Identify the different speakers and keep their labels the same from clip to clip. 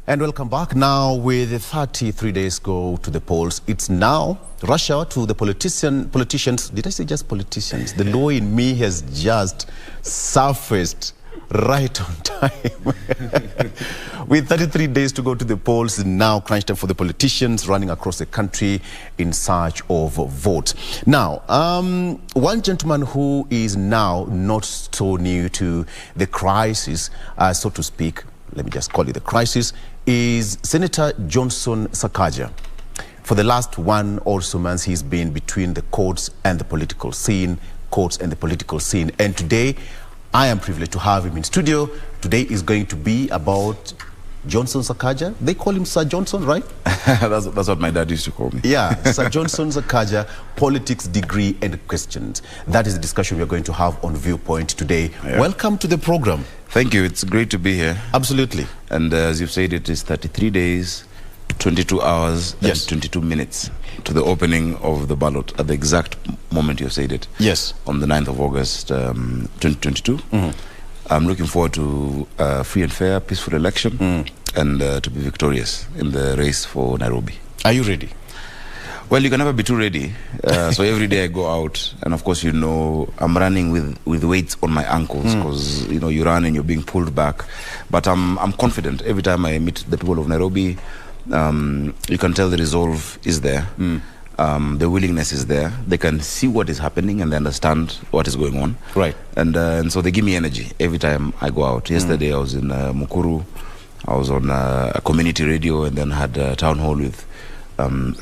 Speaker 1: And welcome back now with 33 days go to the polls. It's now rush hour to the politicians. Did I say just politicians? The law in me has just surfaced right on time. With 33 days to go to the polls, now crunch time for the politicians running across the country in search of votes. Now, one gentleman who is now not so new to the crisis, so to speak, let me just call it the crisis, is Senator Johnson Sakaja. For the last one or so months, he's been between the courts and the political scene, And today, I am privileged to have him in studio. Today is going to be about Johnson Sakaja. They call him Sir Johnson, right?
Speaker 2: that's what my dad used to call me.
Speaker 1: Yeah, Sir Johnson Sakaja, politics, degree, and questions. That is the discussion we're going to have on Viewpoint today. Yeah. Welcome to the program.
Speaker 2: Thank you. It's great to be here.
Speaker 1: Absolutely.
Speaker 2: And as you've said, it is 33 days, 22 hours,
Speaker 1: yes,
Speaker 2: and 22 minutes to the opening of the ballot at the exact moment you said it.
Speaker 1: Yes.
Speaker 2: On the 9th of August, 2022. I'm looking forward to a free and fair, peaceful election and to be victorious in the race for Nairobi.
Speaker 1: Are you ready?
Speaker 2: Well, you can never be too ready. So every day I go out, and of course, you know, I'm running with weights on my ankles because, you know, you run and you're being pulled back. But I'm confident. Every time I meet the people of Nairobi, you can tell the resolve is there. The willingness is there. They can see what is happening and they understand what is going on.
Speaker 1: Right.
Speaker 2: And so they give me energy every time I go out. Yesterday I was in Mukuru. I was on a community radio and then had a town hall with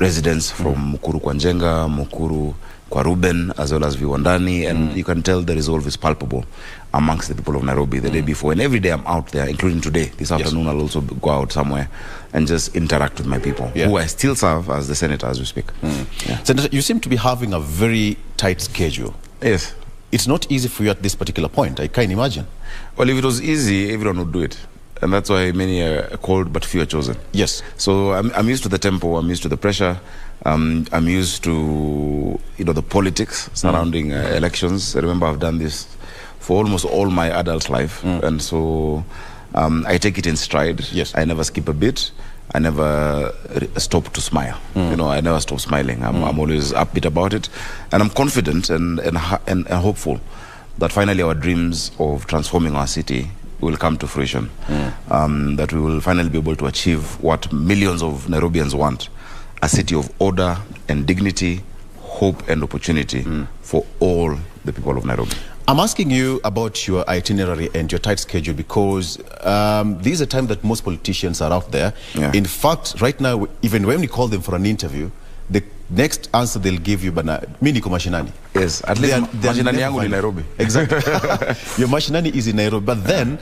Speaker 2: residents from Mukuru kwa Njenga, Mukuru kwa Ruben, as well as Viwandani, and you can tell the resolve is palpable amongst the people of Nairobi the day before. And every day I'm out there, including today. This afternoon I'll also go out somewhere and just interact with my people, who I still serve as the senator as we speak.
Speaker 1: Senator, you seem to be having a very tight schedule.
Speaker 2: Yes.
Speaker 1: It's not easy for you at this particular point, I can't imagine.
Speaker 2: Well, if it was easy, everyone would do it. And that's why many are called, but few are chosen.
Speaker 1: Yes.
Speaker 2: So I'm used to the tempo, I'm used to the pressure, I'm used to, you know, the politics surrounding elections. I remember I've done this for almost all my adult life. And so I take it in stride.
Speaker 1: Yes.
Speaker 2: I never skip a bit. I never stop to smile. You know, I never stop smiling. I'm always upbeat about it. And I'm confident and hopeful that finally our dreams of transforming our city will come to fruition. That we will finally be able to achieve what millions of Nairobians want, a city of order and dignity, hope and opportunity for all the people of Nairobi.
Speaker 1: I'm asking you about your itinerary and your tight schedule because this is a time that most politicians are out there. In fact, right now, even when we call them for an interview, the next answer they'll give you, mi niko mashinani.
Speaker 2: Yes, at least mashinani yangu in Nairobi.
Speaker 1: Exactly. Your mashinani is in Nairobi, but then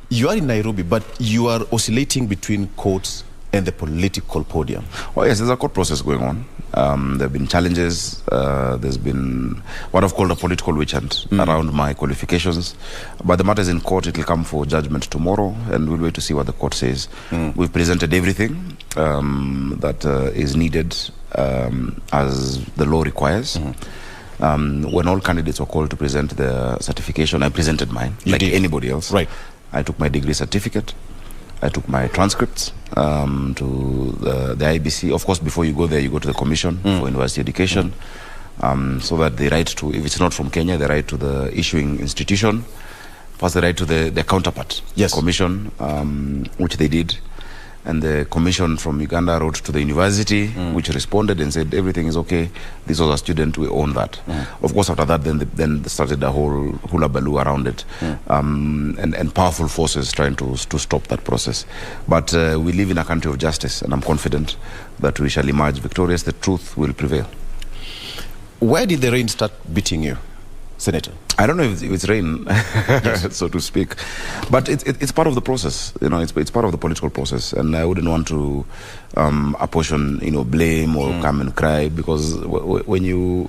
Speaker 1: you are in Nairobi, but you are oscillating between courts and the political podium.
Speaker 2: Well, yes, there's a court process going on. There have been challenges. There's been what I've called a political witch hunt around my qualifications. But the matter is in court. It will come for judgment tomorrow, and we'll wait to see what the court says. We've presented everything that is needed as the law requires. When all candidates were called to present their certification, I presented mine, like anybody else.
Speaker 1: Right.
Speaker 2: I took my degree certificate. I took my transcripts to the IBC. Of course, before you go there, you go to the Commission for University Education, so that they write to, if it's not from Kenya, they write to the issuing institution. First, they write to their counterpart, Commission, which they did. And the Commission from Uganda wrote to the university, which responded and said, everything is okay. This was a student, we own that. Of course, after that, then started a whole hula baloo around it. And powerful forces trying to stop that process. But we live in a country of justice, and I'm confident that we shall emerge victorious. The truth will prevail.
Speaker 1: Where did the rain start beating you, Senator?
Speaker 2: I don't know if it's rain, so to speak, but it's part of the process. You know, it's part of the political process, and I wouldn't want to apportion, you know, blame or come and cry, because when you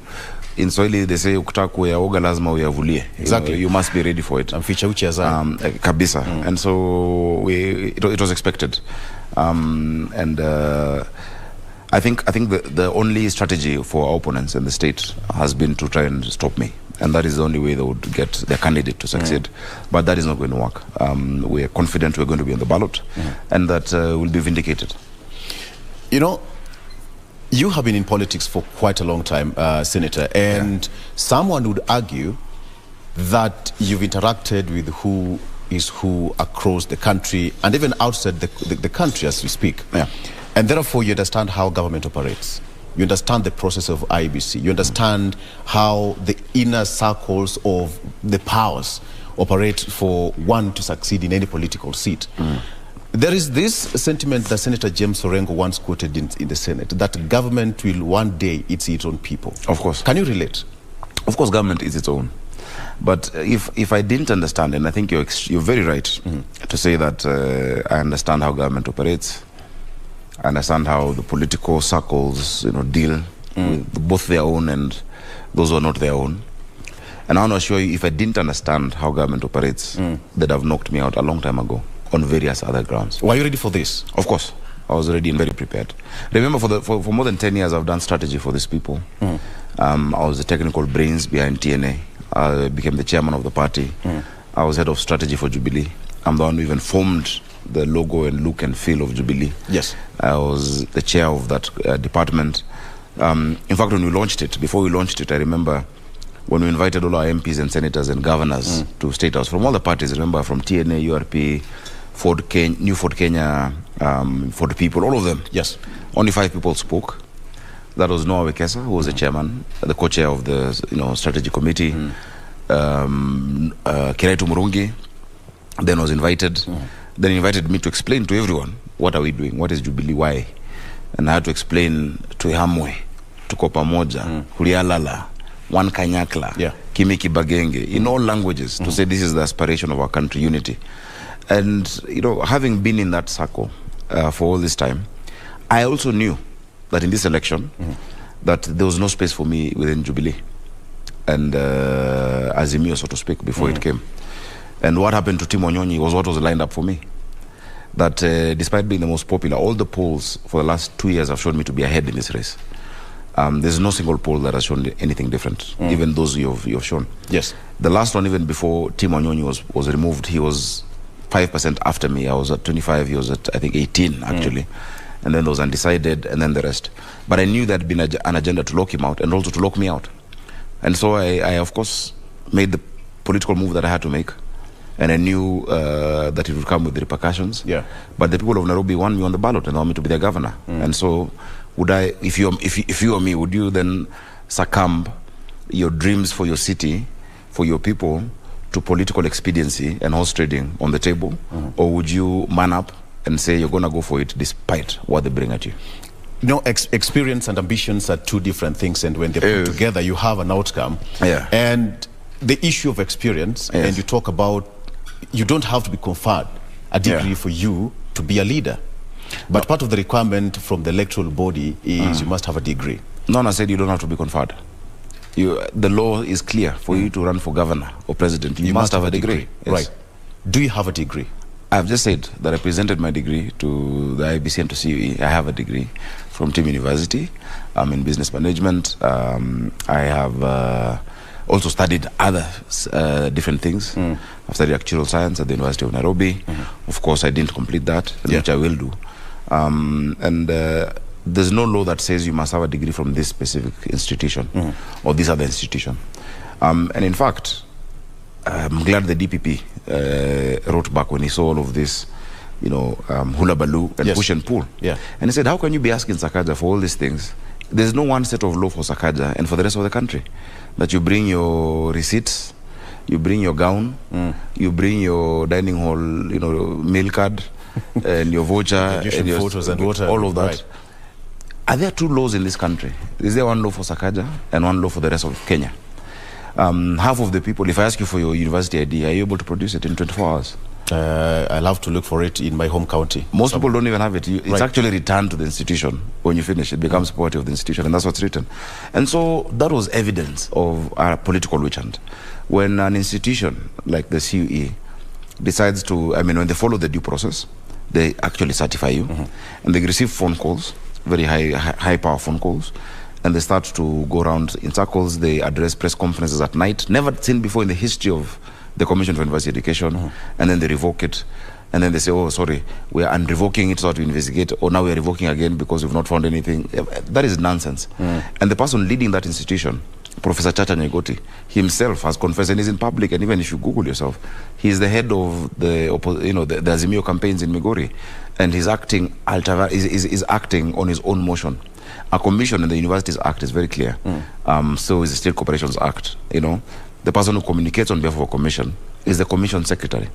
Speaker 2: in Swahili they say ukitaka kuyaoga lazima uyavulie. Exactly, you must be ready for it. Kabisa, and so it was expected, and I think the only strategy for our opponents in the state has been to try and stop me. And that is the only way they would get their candidate to succeed. But that is not going to work. We are confident we're going to be on the ballot and that will be vindicated.
Speaker 1: You know, you have been in politics for quite a long time, Senator, and someone would argue that you've interacted with who is who across the country and even outside the country as we speak. Yeah. And therefore you understand how government operates. You understand the process of IBC. You understand how the inner circles of the powers operate for one to succeed in any political seat. There is this sentiment that Senator James Orengo once quoted in the Senate, that government will one day eat its own people.
Speaker 2: Of course.
Speaker 1: Can you relate?
Speaker 2: Of course, government is its own. But if I didn't understand, and I think you're very right to say that I understand how government operates, I understand how the political circles, deal with both their own and those who are not their own. And I want to assure you, if I didn't understand how government operates, they'd have knocked me out a long time ago on various other grounds.
Speaker 1: Were you ready for this?
Speaker 2: Of course. I was ready and very prepared. Remember, for more than 10 years, I've done strategy for these people. I was the technical brains behind TNA. I became the chairman of the party. I was head of strategy for Jubilee. I'm the one who even formed the logo and look and feel of Jubilee.
Speaker 1: Yes.
Speaker 2: I was the chair of that department. In fact, when we launched it, before we launched it, I remember when we invited all our MPs and senators and governors to State House from all the parties, remember, from TNA, URP, New Ford Kenya, Ford People, all of them.
Speaker 1: Yes.
Speaker 2: Only 5 people spoke. That was Noah Wekesa, who was the chairman, the co-chair of the strategy committee. Kiraitu Murungi then was invited. Then invited me to explain to everyone, what are we doing? What is Jubilee? Why? And I had to explain to Hamwe, to Kopamoja, Kulialala, One Kanyakla, Kimi Kibagenge, in all languages, to say this is the aspiration of our country, unity. And, having been in that circle for all this time, I also knew that in this election, that there was no space for me within Jubilee and Azimio, so to speak, before it came. And what happened to Tim Onyonyi was what was lined up for me. That despite being the most popular, all the polls for the last 2 years have shown me to be ahead in this race. There's no single poll that has shown anything different, even those you have shown.
Speaker 1: Yes.
Speaker 2: The last one, even before Tim Onyonyi was removed, he was 5% after me. I was at 25, he was at, I think, 18, actually. And then there was undecided, and then the rest. But I knew there had been an agenda to lock him out and also to lock me out. And so I of course, made the political move that I had to make. And I knew that it would come with repercussions. Yeah. But the people of Nairobi want me on the ballot and want me to be their governor. And so, would I, if you or me, would you then succumb your dreams for your city, for your people, to political expediency and horse trading on the table? Or would you man up and say you're going to go for it despite what they bring at you?
Speaker 1: Experience and ambitions are two different things, and when they're put together, you have an outcome.
Speaker 2: Yeah.
Speaker 1: And the issue of experience, and you talk about, you don't have to be conferred a degree for you to be a leader. But part of the requirement from the electoral body is you must have a degree.
Speaker 2: No, I said you don't have to be conferred. The law is clear. For you to run for governor or president, you must have a degree.
Speaker 1: Yes. Right. Do you have a degree?
Speaker 2: I've just said that I presented my degree to the IBC and to CUE. I have a degree from Tim University. I'm in business management. I have also studied other different things. I've studied actuarial science at the University of Nairobi. Of course, I didn't complete that, which I will do. There's no law that says you must have a degree from this specific institution or this other institution. And in fact, I'm glad the DPP wrote back when he saw all of this, hula baloo and push and pull. Yeah. And he said, how can you be asking Sakaja for all these things? There's no one set of law for Sakaja and for the rest of the country. That you bring your receipts, you bring your gown, you bring your dining hall, meal card, and your voucher, and your photos and water, all of that. Right. Are there 2 laws in this country? Is there one law for Sakaja and one law for the rest of Kenya? Half of the people, if I ask you for your university ID, are you able to produce it in 24 hours?
Speaker 1: I'll have to look for it in my home county.
Speaker 2: Most people don't even have it. It's actually returned to the institution when you finish. It becomes property of the institution, and that's what's written. And so that was evidence of our political witch hunt. When an institution like the CUE decides to, when they follow the due process, they actually certify you, and they receive phone calls very high power phone calls, and they start to go around in circles. They address press conferences at night, never seen before in the history of the Commission for University Education, and then they revoke it. And then they say, oh, sorry, we are revoking it so to investigate, or now we are revoking again because we've not found anything. That is nonsense. And the person leading that institution, Professor Chacha Nyegoti, himself has confessed, and is in public, and even if you Google yourself, he is the head of the Azimio campaigns in Migori, and he's acting is acting on his own motion. A commission in the Universities Act is very clear. So is the State Corporations Act. The person who communicates on behalf of a commission is the commission secretary.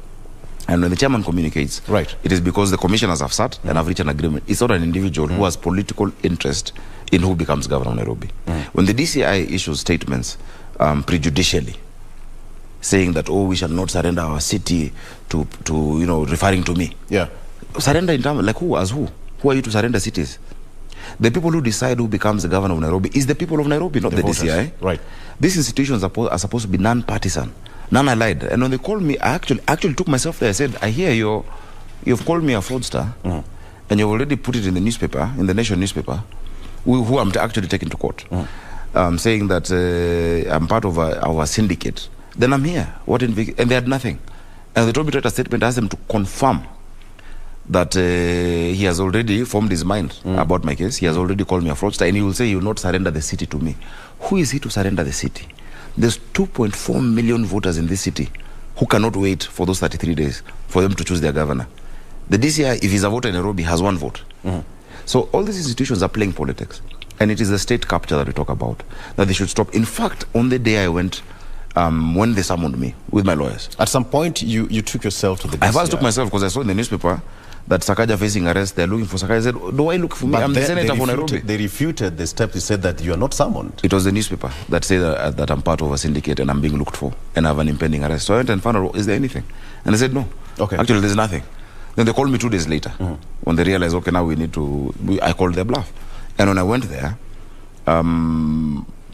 Speaker 2: And when the chairman communicates, it is because the commissioners have sat and have reached an agreement. It's not an individual who has political interest in who becomes governor of Nairobi. When the DCI issues statements prejudicially, saying that, oh, we shall not surrender our city to referring to me. Yeah. Surrender in terms, like who? As who? Who are you to surrender cities? The people who decide who becomes the governor of Nairobi is the people of Nairobi, not the DCI. Right. These institutions are supposed to be non-partisan, non-allied. And when they called me, I actually took myself there. I said, I hear you've called me a fraudster, and you've already put it in the newspaper, in the Nation newspaper, who I'm actually taking to court, saying that I'm part of our syndicate. Then I'm here. And they had nothing. And they told me to write a statement, asked them to confirm that he has already formed his mind about my case. He has already called me a fraudster, and he will say he will not surrender the city to me. Who is he to surrender the city? There's 2.4 million voters in this city who cannot wait for those 33 days for them to choose their governor. The DCI, if he's a voter in Nairobi, has one vote. So all these institutions are playing politics, and it is the state capture that we talk about, that they should stop. In fact, on the day I went, when they summoned me with my lawyers.
Speaker 1: At some point, you took yourself to the DCI.
Speaker 2: I first took myself because I saw in the newspaper that Sakaja facing arrest, they're looking for Sakaja. I said, do I look for me?
Speaker 1: But
Speaker 2: I'm the senator for Nairobi.
Speaker 1: They refuted the step. They said that you are not summoned.
Speaker 2: It was the newspaper that said that I'm part of a syndicate and I'm being looked for and I have an impending arrest. So I went and found out, is there anything? And they said, no. Okay. Actually, there's nothing. Then they called me 2 days later when they realized, okay, now we need to, I called their bluff. And when I went there,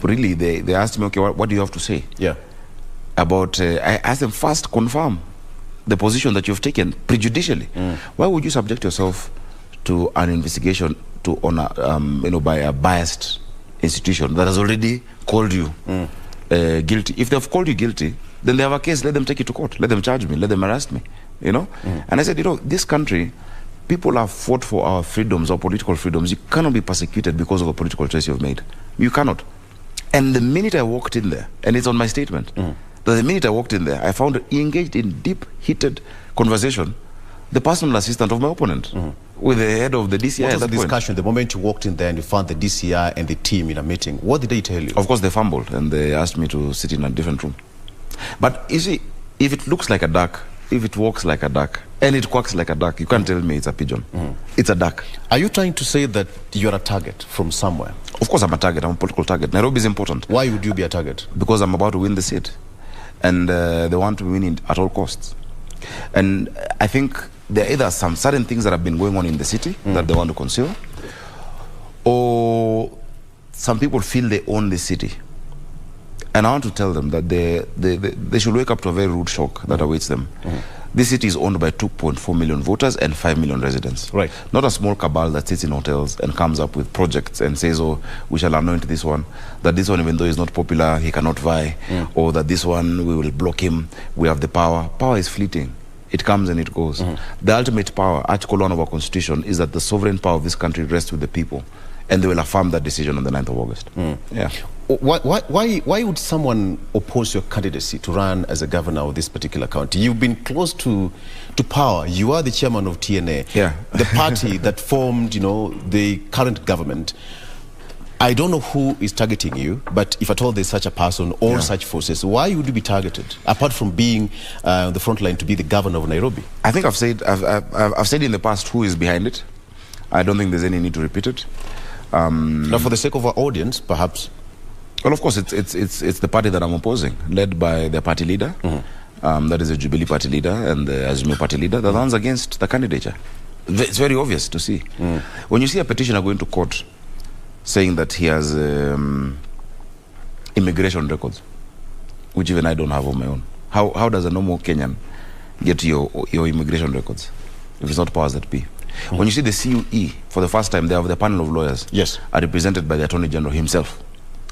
Speaker 2: really, they asked me, okay, what do you have to say? Yeah. About, I asked them first, confirm the position that you've taken prejudicially. Why would you subject yourself to an investigation by a biased institution that has already called you guilty? If they've called you guilty, then they have a case. Let them take it to court. Let them charge me. Let them arrest me. And I said, this country, people have fought for our freedoms, our political freedoms. You cannot be persecuted because of a political choice you've made. You cannot. And the minute I walked in there, and it's on my statement, the minute I walked in there, I found he engaged in deep, heated conversation, the personal assistant of my opponent, with the head of the DCI.
Speaker 1: What was the discussion the moment you walked in there and you found the DCI and the team in a meeting? What did they tell you?
Speaker 2: Of course, they fumbled and they asked me to sit in a different room. But you see, if it looks like a duck, if it walks like a duck, and it quacks like a duck, you can't tell me it's a pigeon. It's a duck.
Speaker 1: Are you trying to say that you're a target from somewhere?
Speaker 2: Of course I'm a target. I'm a political target. Nairobi is important.
Speaker 1: Why would you be a target?
Speaker 2: Because I'm about to win the seat. And they want to win it at all costs. And I think there are either some certain things that have been going on in the city that they want to conceal, or some people feel they own the city. And I want to tell them that they should wake up to a very rude shock that awaits them. This city is owned by 2.4 million voters and 5 million residents. Right. Not a small cabal that sits in hotels and comes up with projects and says, oh, we shall anoint this one, that this one, even though he's not popular, he cannot vie, or that this one, we will block him, we have the power. Power is fleeting. It comes and it goes. The ultimate power, Article 1 of our Constitution, is that the sovereign power of this country rests with the people, and they will affirm that decision on the 9th of August. Yeah.
Speaker 1: Why would someone oppose your candidacy to run as a governor of this particular county? You've been close to power. You are the chairman of TNA, the party that formed, the current government. I don't know who is targeting you, but if at all there's such a person or such forces, why would you be targeted, apart from being the front line to be the governor of Nairobi?
Speaker 2: I think I've said in the past who is behind it. I don't think there's any need to repeat it.
Speaker 1: Now, for the sake of our audience, perhaps.
Speaker 2: Well, of course, it's the party that I'm opposing, led by their party leader, that is the Jubilee party leader and the Azimio party leader, that runs against the candidature. It's very obvious to see. When you see a petitioner going to court saying that he has immigration records, which even I don't have on my own, how does a normal Kenyan get your immigration records if it's not powers that be? When you see the CUE, for the first time, they have the panel of lawyers are represented by the Attorney General himself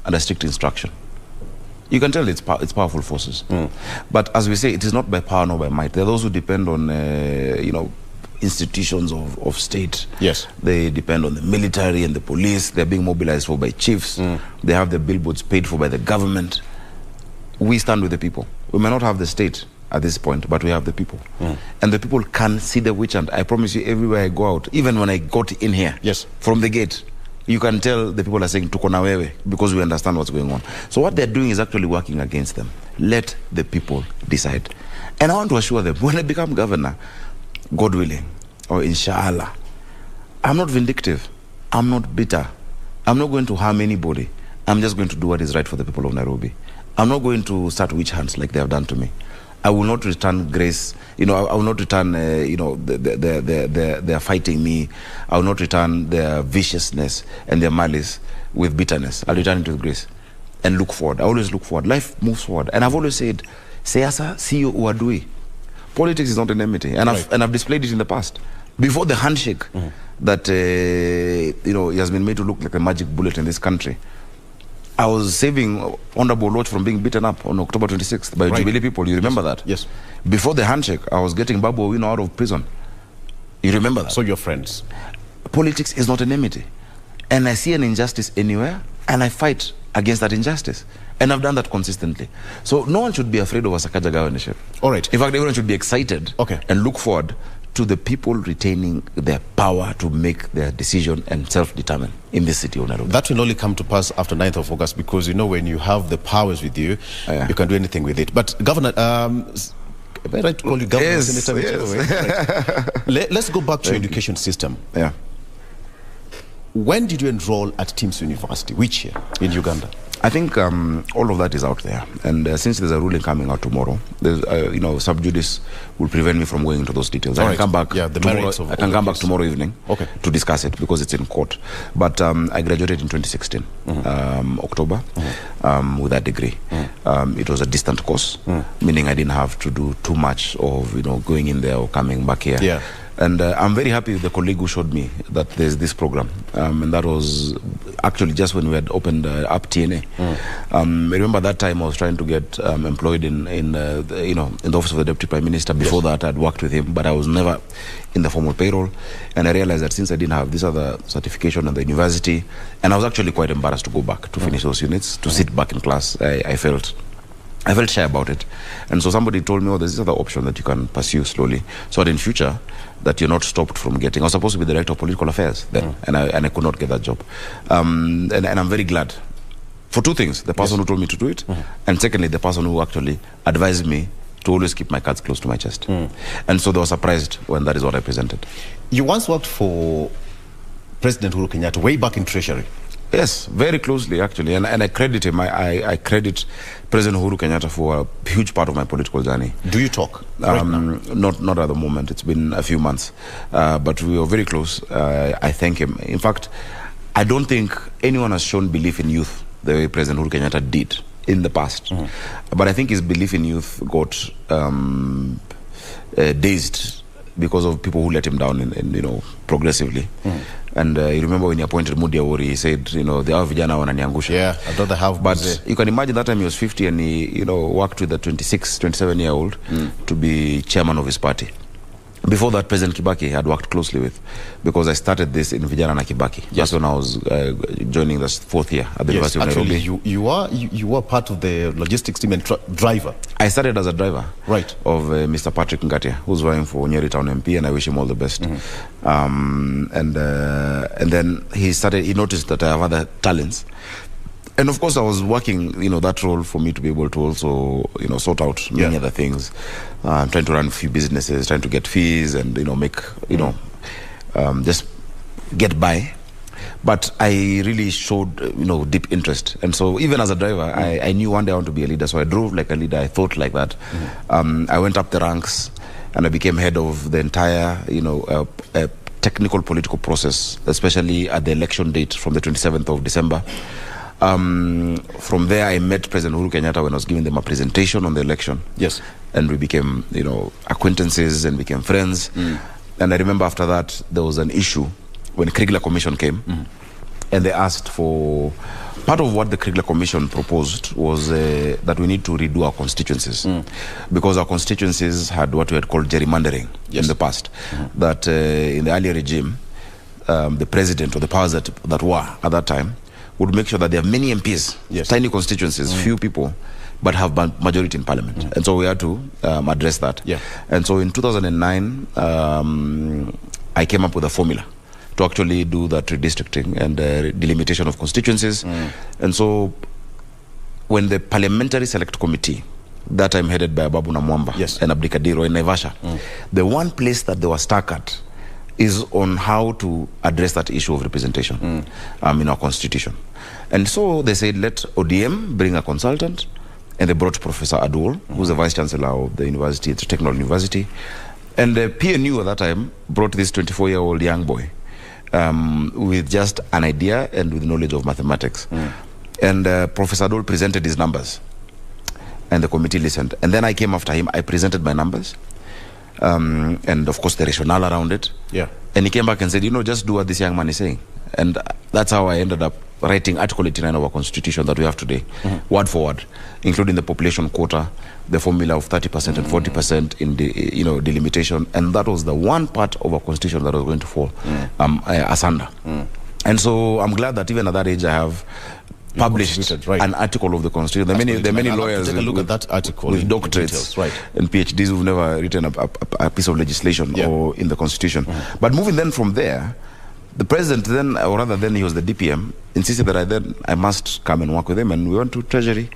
Speaker 2: under strict instruction. You can tell it's powerful forces. But as we say, it is not by power nor by might. There are those who depend on, institutions of state. They depend on the military and the police. They're being mobilized for by chiefs. They have their billboards paid for by the government. We stand with the people. We may not have the state at this point, but we have the people. And the people can see the witch hunt. I promise you, everywhere I go out, even when I got in here, from the gate, you can tell the people are saying tuko na wewe, because we understand what's going on. So what they're doing is actually working against them. Let the people decide. And I want to assure them, when I become governor, God willing, or inshallah, I'm not vindictive. I'm not bitter. I'm not going to harm anybody. I'm just going to do what is right for the people of Nairobi. I'm not going to start witch hunts like they have done to me. I will not return grace. I will not return, they're fighting me. I will not return their viciousness and their malice with bitterness. I'll return it with grace and look forward. I always look forward. Life moves forward. And I've always said, Siasa siyo uadui. Politics is not an enmity. And I've displayed it in the past. Before the handshake that, it has been made to look like a magic bullet in this country, I was saving Honorable Lodge from being beaten up on October 26th by Jubilee people. You remember that?
Speaker 1: Yes.
Speaker 2: Before the handshake, I was getting Babu Owino out of prison. You remember that?
Speaker 1: So you're friends.
Speaker 2: Politics is not an enmity. And I see an injustice anywhere, and I fight against that injustice. And I've done that consistently. So no one should be afraid of a Sakaja governorship.
Speaker 1: All right.
Speaker 2: In fact, everyone should be excited and look forward to the people retaining their power to make their decision and self-determine in this city of Nairobi.
Speaker 1: That will only come to pass after 9th of August, because when you have the powers with you, you can do anything with it. But Governor, am I right to call you Governor?
Speaker 2: Yes.
Speaker 1: Right. Let's go back to your education system. When did you enroll at Teams University? Which year in Uganda?
Speaker 2: I think all of that is out there, and since there's a ruling coming out tomorrow, there's sub judice will prevent me from going into those details. I can come back. I can come back tomorrow evening to discuss it, because it's in court. But I graduated in 2016, October, with that degree. It was a distant course, meaning I didn't have to do too much of going in there or coming back here. And I'm very happy with the colleague who showed me that there's this program, and that was actually just when we had opened up TNA. I remember that time I was trying to get employed in the office of the Deputy Prime Minister. Before that, I'd worked with him, but I was never in the formal payroll. And I realized that since I didn't have this other certification at the university, and I was actually quite embarrassed to go back to finish those units, to sit back in class, I felt shy about it. And so somebody told me, there's this other option that you can pursue slowly, so that in future that you're not stopped from getting. I was supposed to be the Director of Political Affairs then, and I could not get that job. And I'm very glad for two things: the person who told me to do it, and secondly, the person who actually advised me to always keep my cards close to my chest. And so they were surprised when that is what I presented.
Speaker 1: You once worked for President Uhuru Kenyatta way back in Treasury.
Speaker 2: Yes, very closely actually, and I credit him. I credit President Uhuru Kenyatta for a huge part of my political journey.
Speaker 1: Do you talk right now?
Speaker 2: Not at the moment. It's been a few months, but we were very close. I thank him. In fact, I don't think anyone has shown belief in youth the way President Uhuru Kenyatta did in the past. But I think his belief in youth got dazed because of people who let him down progressively. And you remember when he appointed Mudi Awori, he said, the vijana wananiangusha.
Speaker 1: Yeah, I thought they have.
Speaker 2: But you can imagine that time he was 50 and he, worked with a 26, 27-year-old to be chairman of his party. Before that, President Kibaki had worked closely with, because I started this in Vijana na Kibaki. That's when I was joining the fourth year at the University of Nairobi.
Speaker 1: You were part of the logistics team and driver.
Speaker 2: I started as a driver of Mr. Patrick Ngatia, who's vying for Nyeri Town MP, and I wish him all the best. And then he noticed that I have other talents. And of course, I was working, that role for me to be able to also, sort out many other things. Trying to run a few businesses, trying to get fees and, make, just get by. But I really showed, deep interest. And so even as a driver, I knew one day I want to be a leader. So I drove like a leader. I thought like that. I went up the ranks and I became head of the entire, technical political process, especially at the election date from the 27th of December. From there, I met President Uhuru Kenyatta when I was giving them a presentation on the election.
Speaker 1: Yes.
Speaker 2: And we became, acquaintances and became friends. And I remember after that, there was an issue when the Kriegler Commission came, and they asked for... Part of what the Kriegler Commission proposed was that we need to redo our constituencies, because our constituencies had what we had called gerrymandering in the past. That in the earlier regime, the president or the powers that were at that time would make sure that there are many MPs, tiny constituencies, few people, but have majority in parliament. And so we had to address that. And so in 2009, I came up with a formula to actually do that redistricting and delimitation of constituencies. And so when the Parliamentary Select Committee, that time headed by Babu Namwamba and Abdikadiro in Naivasha, the one place that they were stuck at is on how to address that issue of representation in our constitution. And so they said, let ODM bring a consultant, and they brought Professor Adul, who's the Vice Chancellor of the university, the Technical University. And the PNU at that time brought this 24-year-old young boy with just an idea and with knowledge of mathematics. And Professor Adul presented his numbers, and the committee listened. And then I came after him, I presented my numbers, and of course the rationale around it. And he came back and said, you know, just do what this young man is saying. And that's how I ended up writing Article 89 of our Constitution that we have today, word for word, including the population quota, the formula of 30% and 40% in the delimitation, and that was the one part of our Constitution that was going to fall asunder. And so I'm glad that even at that age I have published an article of the Constitution. There are many lawyers
Speaker 1: take a look at that article
Speaker 2: with doctorates and PhDs who've never written a piece of legislation or in the Constitution. But moving then from there, the president then, or rather then he was the DPM, insisted that I must come and work with him, and we went to Treasury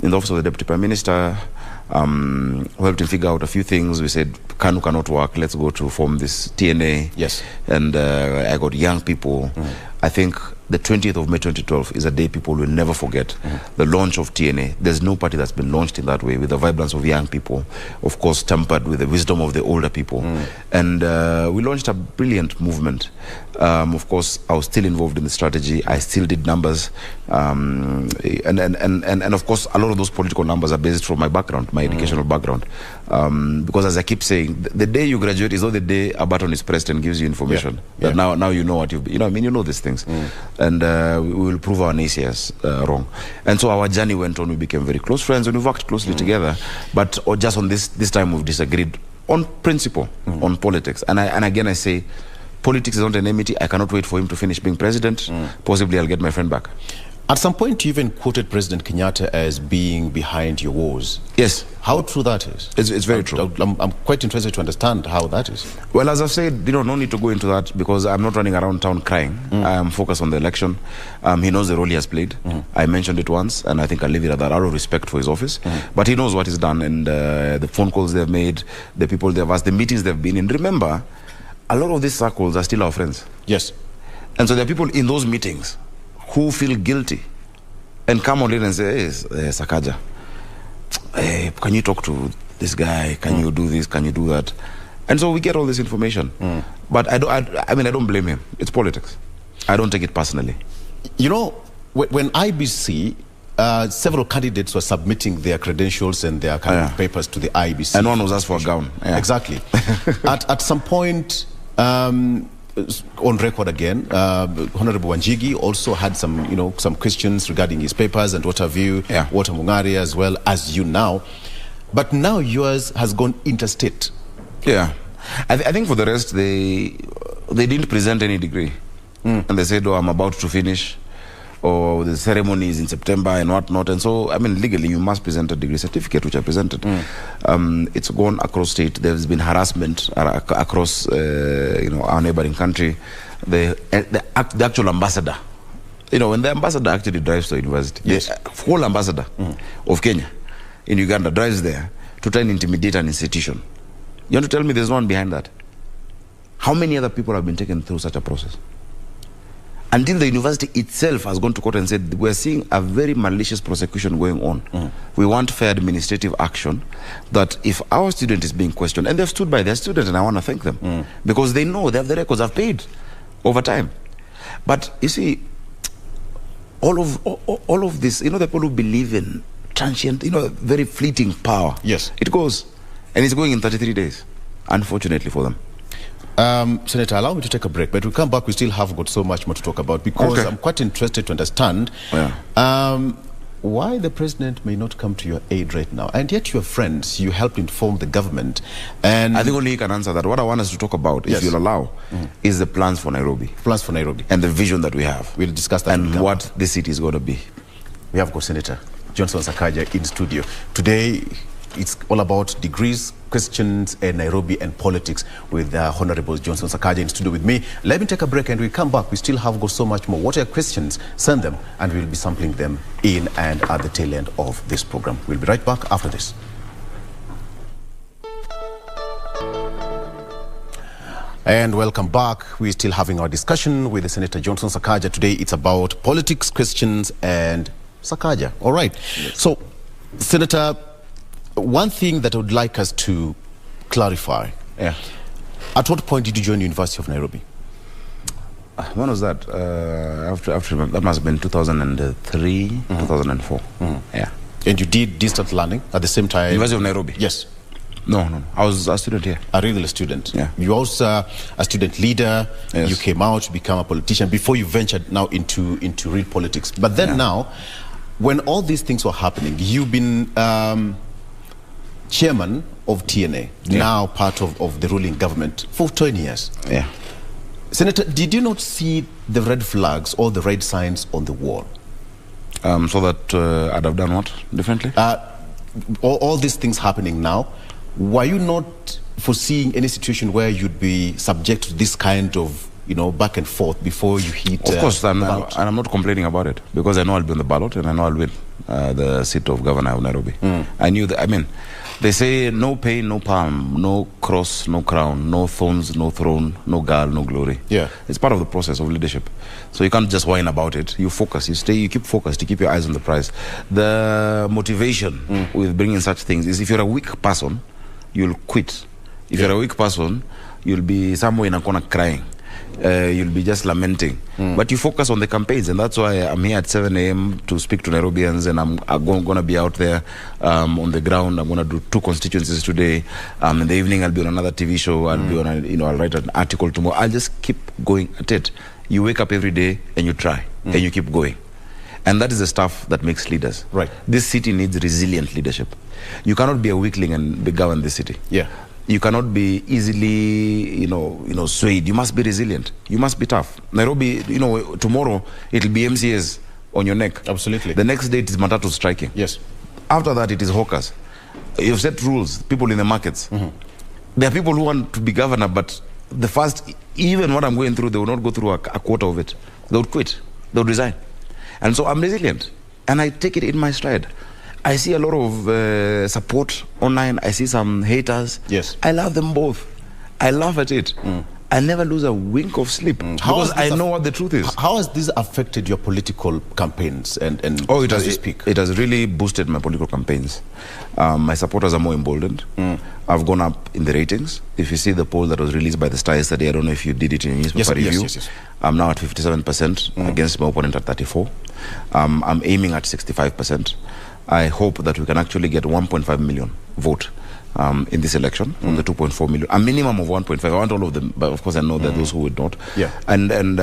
Speaker 2: in the office of the Deputy Prime Minister, who helped him figure out a few things. We said, KANU cannot work, let's go to form this TNA. And I got young people. I think the 20th of May 2012 is a day people will never forget. The launch of TNA. There's no party that's been launched in that way, with the vibrance of young people, of course tempered with the wisdom of the older people. And we launched a brilliant movement. Of course, I was still involved in the strategy. I still did numbers. And of course, a lot of those political numbers are based from my background, my educational background. Because as I keep saying, the day you graduate is not the day a button is pressed and gives you information. That now you know what you know these things. And we will prove our naysayers wrong. And so our journey went on. We became very close friends, and we worked closely together. But just on this time, we've disagreed on principle, on politics. And again, I say, politics is not an enmity. I cannot wait for him to finish being president. Possibly I'll get my friend back.
Speaker 1: At some point, you even quoted President Kenyatta as being behind your wars.
Speaker 2: Yes.
Speaker 1: How true that is?
Speaker 2: It's very true.
Speaker 1: I'm quite interested to understand how that is.
Speaker 2: Well, as I've said, no need to go into that, because I'm not running around town crying. I am focused on the election. He knows the role he has played. I mentioned it once, and I think I'll leave it at that, out of respect for his office. But he knows what he's done, and the phone calls they've made, the people they've asked, the meetings they've been in. Remember, a lot of these circles are still our friends.
Speaker 1: Yes.
Speaker 2: And so there are people in those meetings who feel guilty and come on in and say, hey, Sakaja, hey, can you talk to this guy? Can you do this? Can you do that? And so we get all this information. But I don't blame him. It's politics. I don't take it personally.
Speaker 1: You know, when IBC, several candidates were submitting their credentials and their papers to the IBC.
Speaker 2: And one was asked for a gown.
Speaker 1: Exactly. At some point, on record again, Honorable Wanjigi also had some questions regarding his papers and what have you, Walter Mungari as well as you now. But now yours has gone interstate.
Speaker 2: I think for the rest, they didn't present any degree. And they said, oh, I'm about to finish, or the ceremony is in September and whatnot. And so, legally, you must present a degree certificate, which I presented. It's gone across state. There's been harassment across, our neighboring country. The actual ambassador, when the ambassador actually drives to a university, the whole ambassador of Kenya in Uganda drives there to try and intimidate an institution. You want to tell me there's no one behind that? How many other people have been taken through such a process? Until the university itself has gone to court and said, we're seeing a very malicious prosecution going on. We want fair administrative action, that if our student is being questioned, and they've stood by their student, and I want to thank them, because they know, they have the records, I've paid over time. But you see, all of this, the people who believe in transient, very fleeting power.
Speaker 1: Yes.
Speaker 2: It goes, and it's going in 33 days, unfortunately for them.
Speaker 1: Senator, allow me to take a break, but we come back, we still have got so much more to talk about, because I'm quite interested to understand why the president may not come to your aid right now. And yet your friends, you helped inform the government. And
Speaker 2: I think only he can answer that. What I want us to talk about, if you'll allow, is the plans for Nairobi.
Speaker 1: Plans for Nairobi.
Speaker 2: And the vision that we have.
Speaker 1: We'll discuss that.
Speaker 2: And what the city is going to be.
Speaker 1: We have got Senator Johnson Sakaja in studio. Today, it's all about degrees, questions, and Nairobi and politics with Honorable Johnson Sakaja in studio with me. Let me take a break and we come back. We still have got so much more. What are your questions? Send them and we'll be sampling them in and at the tail end of this program. We'll be right back after this. And welcome back. We're still having our discussion with the Senator Johnson Sakaja. Today it's about politics, questions, and Sakaja. All right. Yes. So, Senator, one thing that I would like us to clarify.
Speaker 2: Yeah.
Speaker 1: At what point did you join the University of Nairobi?
Speaker 2: When was that? After that must have been 2003, 2004. Yeah.
Speaker 1: And you did distance learning at the same time?
Speaker 2: University of Nairobi?
Speaker 1: Yes.
Speaker 2: No. I was a student here.
Speaker 1: A regular student?
Speaker 2: Yeah.
Speaker 1: You also a student leader.
Speaker 2: Yes.
Speaker 1: You came out to become a politician before you ventured now into real politics. But then now, when all these things were happening, you've been chairman of TNA, now part of the ruling government for 20 years.
Speaker 2: Yeah.
Speaker 1: Senator, did you not see the red flags or the red signs on the wall?
Speaker 2: So that I'd have done what differently?
Speaker 1: All these things happening now, were you not foreseeing any situation where you'd be subject to this kind of, back and forth before you hit?
Speaker 2: Of course, and I'm not complaining about it, because I know I'll be on the ballot and I know I'll win the seat of governor of Nairobi. I knew that. I mean, they say no pain, no palm, no cross, no crown, no thorns, no throne, no girl, no glory.
Speaker 1: Yeah.
Speaker 2: It's part of the process of leadership. So you can't just whine about it. You focus, you keep focused, you keep your eyes on the prize. The motivation with bringing such things is, if you're a weak person, you'll quit. If you're a weak person, you'll be somewhere in a corner crying. You'll be just lamenting. But you focus on the campaigns, and that's why I'm here at 7 a.m. to speak to Nairobians, and I'm going to be out there on the ground. I'm going to do 2 constituencies today. In the evening, I'll be on another TV show. I'll be on I'll write an article tomorrow. I'll just keep going at it. You wake up every day and you try, and you keep going. And that is the stuff that makes leaders.
Speaker 1: Right.
Speaker 2: This city needs resilient leadership. You cannot be a weakling and govern this city.
Speaker 1: Yeah.
Speaker 2: You cannot be easily, swayed. You must be resilient. You must be tough. Nairobi, tomorrow it'll be MCAs on your neck.
Speaker 1: Absolutely.
Speaker 2: The next day it is matatu striking.
Speaker 1: Yes.
Speaker 2: After that it is hawkers. You've set rules. People in the markets. There are people who want to be governor, but the first, even what I'm going through, they will not go through a quarter of it. They would quit. They would resign. And so I'm resilient, and I take it in my stride. I see a lot of support online. I see some haters.
Speaker 1: Yes.
Speaker 2: I love them both. I laugh at it. I never lose a wink of sleep because I know what the truth is.
Speaker 1: How has this affected your political campaigns and
Speaker 2: it
Speaker 1: as you speak?
Speaker 2: It has really boosted my political campaigns. My supporters are more emboldened. I've gone up in the ratings. If you see the poll that was released by the Star yesterday, I don't know if you did it in a newspaper review.
Speaker 1: Yes.
Speaker 2: I'm now at 57% against my opponent at 34%. I'm aiming at 65%. I hope that we can actually get 1.5 million vote in this election from the 2.4 million. A minimum of 1.5. I want all of them, but of course I know that those who would not.
Speaker 1: Yeah.
Speaker 2: And